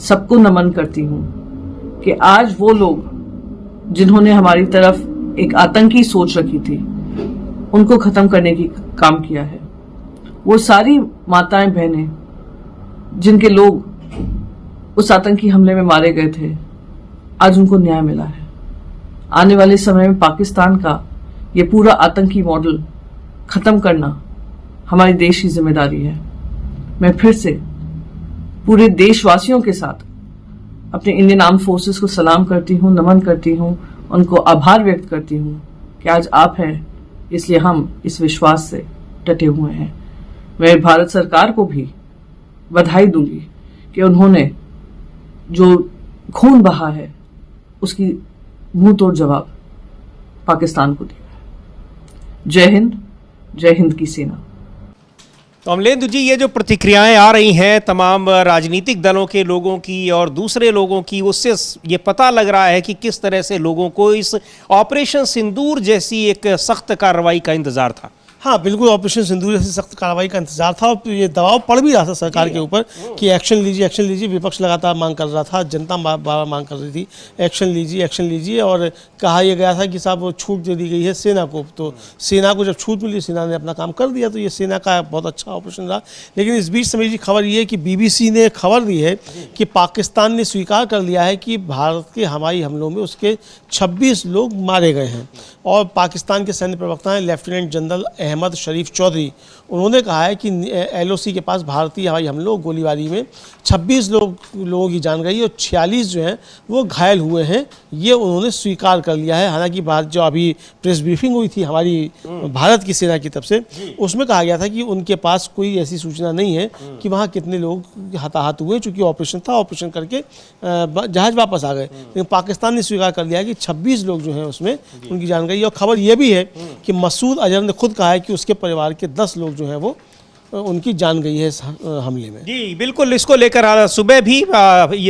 S17: सबको नमन करती हूँ कि आज वो लोग जिन्होंने हमारी तरफ एक आतंकी सोच रखी थी उनको खत्म करने की काम किया है। वो सारी माताएं बहनें जिनके लोग उस आतंकी हमले में मारे गए थे, आज उनको न्याय मिला है। आने वाले समय में पाकिस्तान का ये पूरा आतंकी मॉडल खत्म करना हमारे देश की जिम्मेदारी है। मैं फिर से पूरे देशवासियों के साथ अपने इंडियन आर्म फोर्सेस को सलाम करती हूँ, नमन करती हूँ, उनको आभार व्यक्त करती हूँ कि आज आप हैं, इसलिए हम इस विश्वास से डटे हुए हैं। मैं भारत सरकार को भी बधाई दूंगी कि उन्होंने जो खून बहा है उसकी मुंह तोड़ जवाब पाकिस्तान को दिया है। जय हिंद की सेना।
S1: तो अमलेंदु जी, ये जो प्रतिक्रियाएं आ रही हैं तमाम राजनीतिक दलों के लोगों की और दूसरे लोगों की, उससे ये पता लग रहा है कि किस तरह से लोगों को इस ऑपरेशन सिंदूर जैसी एक सख्त कार्रवाई का इंतजार था।
S3: हाँ बिल्कुल, ऑपरेशन सिंदूर जैसी सख्त कार्रवाई का इंतजार था और ये दबाव पड़ भी रहा था सरकार के ऊपर कि एक्शन लीजिए, एक्शन लीजिए। विपक्ष लगातार मांग कर रहा था, जनता बार मांग कर रही थी एक्शन लीजिए, एक्शन लीजिए। और कहा यह गया था कि साहब वो छूट दे दी गई है सेना को, तो सेना को जब छूट मिली, सेना ने अपना काम कर दिया, तो ये सेना का बहुत अच्छा ऑपरेशन रहा। लेकिन इस बीच समीर जी खबर ये है कि BBC ने खबर दी है कि पाकिस्तान ने स्वीकार कर लिया है कि भारत के हवाई हमलों में उसके 26 लोग मारे गए हैं। और पाकिस्तान के सैन्य प्रवक्ता हैं लेफ्टिनेंट जनरल अहमद शरीफ चौधरी, उन्होंने कहा है कि LOC के पास भारतीय हवाई हमलों गोलीबारी में 26 लोगों की जान गई और 46 जो हैं वो घायल हुए हैं, ये उन्होंने स्वीकार कर लिया है। हालांकि बात जो अभी प्रेस ब्रीफिंग हुई थी हमारी भारत की सेना की तरफ से, उसमें कहा गया था कि उनके पास कोई ऐसी सूचना नहीं है कि वहाँ कितने लोग हताहत हुए, चूँकि ऑपरेशन था, ऑपरेशन करके जहाज़ वापस आ गए। लेकिन पाकिस्तान ने स्वीकार कर लिया है कि 26 लोग जो हैं उसमें उनकी जान गई। और खबर यह भी है कि मसूद अजहर ने खुद कहा है कि उसके परिवार के 10 लोग जो हैं वो उनकी जान गई है इस हमले में।
S1: जी बिल्कुल, इसको लेकर सुबह भी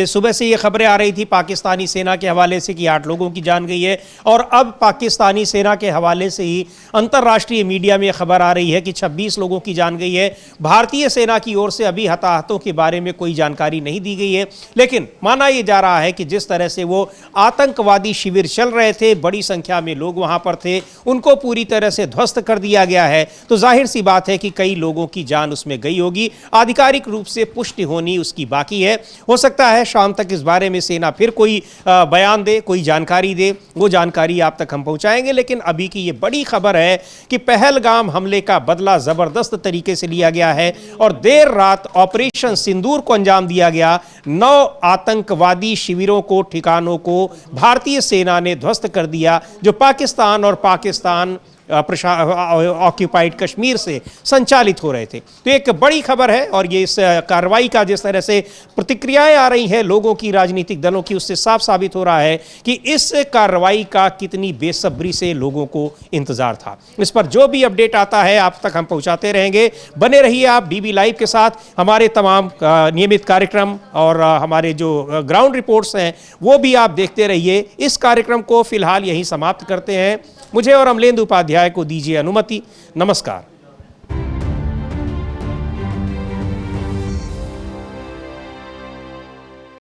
S1: सुबह से ये खबरें आ रही थी पाकिस्तानी सेना के हवाले से कि 8 लोगों की जान गई है, और अब पाकिस्तानी सेना के हवाले से ही अंतर्राष्ट्रीय मीडिया में खबर आ रही है कि 26 लोगों की जान गई है। भारतीय सेना की ओर से अभी हताहतों के बारे में कोई जानकारी नहीं दी गई है, लेकिन माना यह जा रहा है कि जिस तरह से वो आतंकवादी शिविर चल रहे थे, बड़ी संख्या में लोग वहां पर थे, उनको पूरी तरह से ध्वस्त कर दिया गया है, तो जाहिर सी बात है कि कई लोगों की जान उसमें गई होगी। आधिकारिक रूप से पुष्टि होनी उसकी बाकी है। हो सकता है शाम तक इस बारे में सेना फिर कोई बयान दे, कोई जानकारी दे, वो जानकारी आप तक हम पहुंचाएंगे। लेकिन अभी की ये बड़ी खबर है कि पहलगाम हमले का बदला जबरदस्त तरीके से लिया गया है और देर रात ऑपरेशन सिंदूर को अंजाम दिया गया। 9 आतंकवादी शिविरों को, ठिकानों को भारतीय सेना ने ध्वस्त कर दिया, जो पाकिस्तान और पाकिस्तान ऑक्यूपाइड कश्मीर से संचालित हो रहे थे। तो एक बड़ी खबर है, और ये इस कार्रवाई का जिस तरह से प्रतिक्रियाएं आ रही हैं लोगों की, राजनीतिक दलों की, उससे साफ साबित हो रहा है कि इस कार्रवाई का कितनी बेसब्री से लोगों को इंतजार था। इस पर जो भी अपडेट आता है आप तक हम पहुंचाते रहेंगे। बने रहिए आप डीबी लाइव के साथ। हमारे तमाम नियमित कार्यक्रम और हमारे जो ग्राउंड रिपोर्ट्स हैं वो भी आप देखते रहिए। इस कार्यक्रम को फिलहाल यहीं समाप्त करते हैं। मुझे और अमलेंदु उपाध्याय को दीजिए अनुमति। नमस्कार।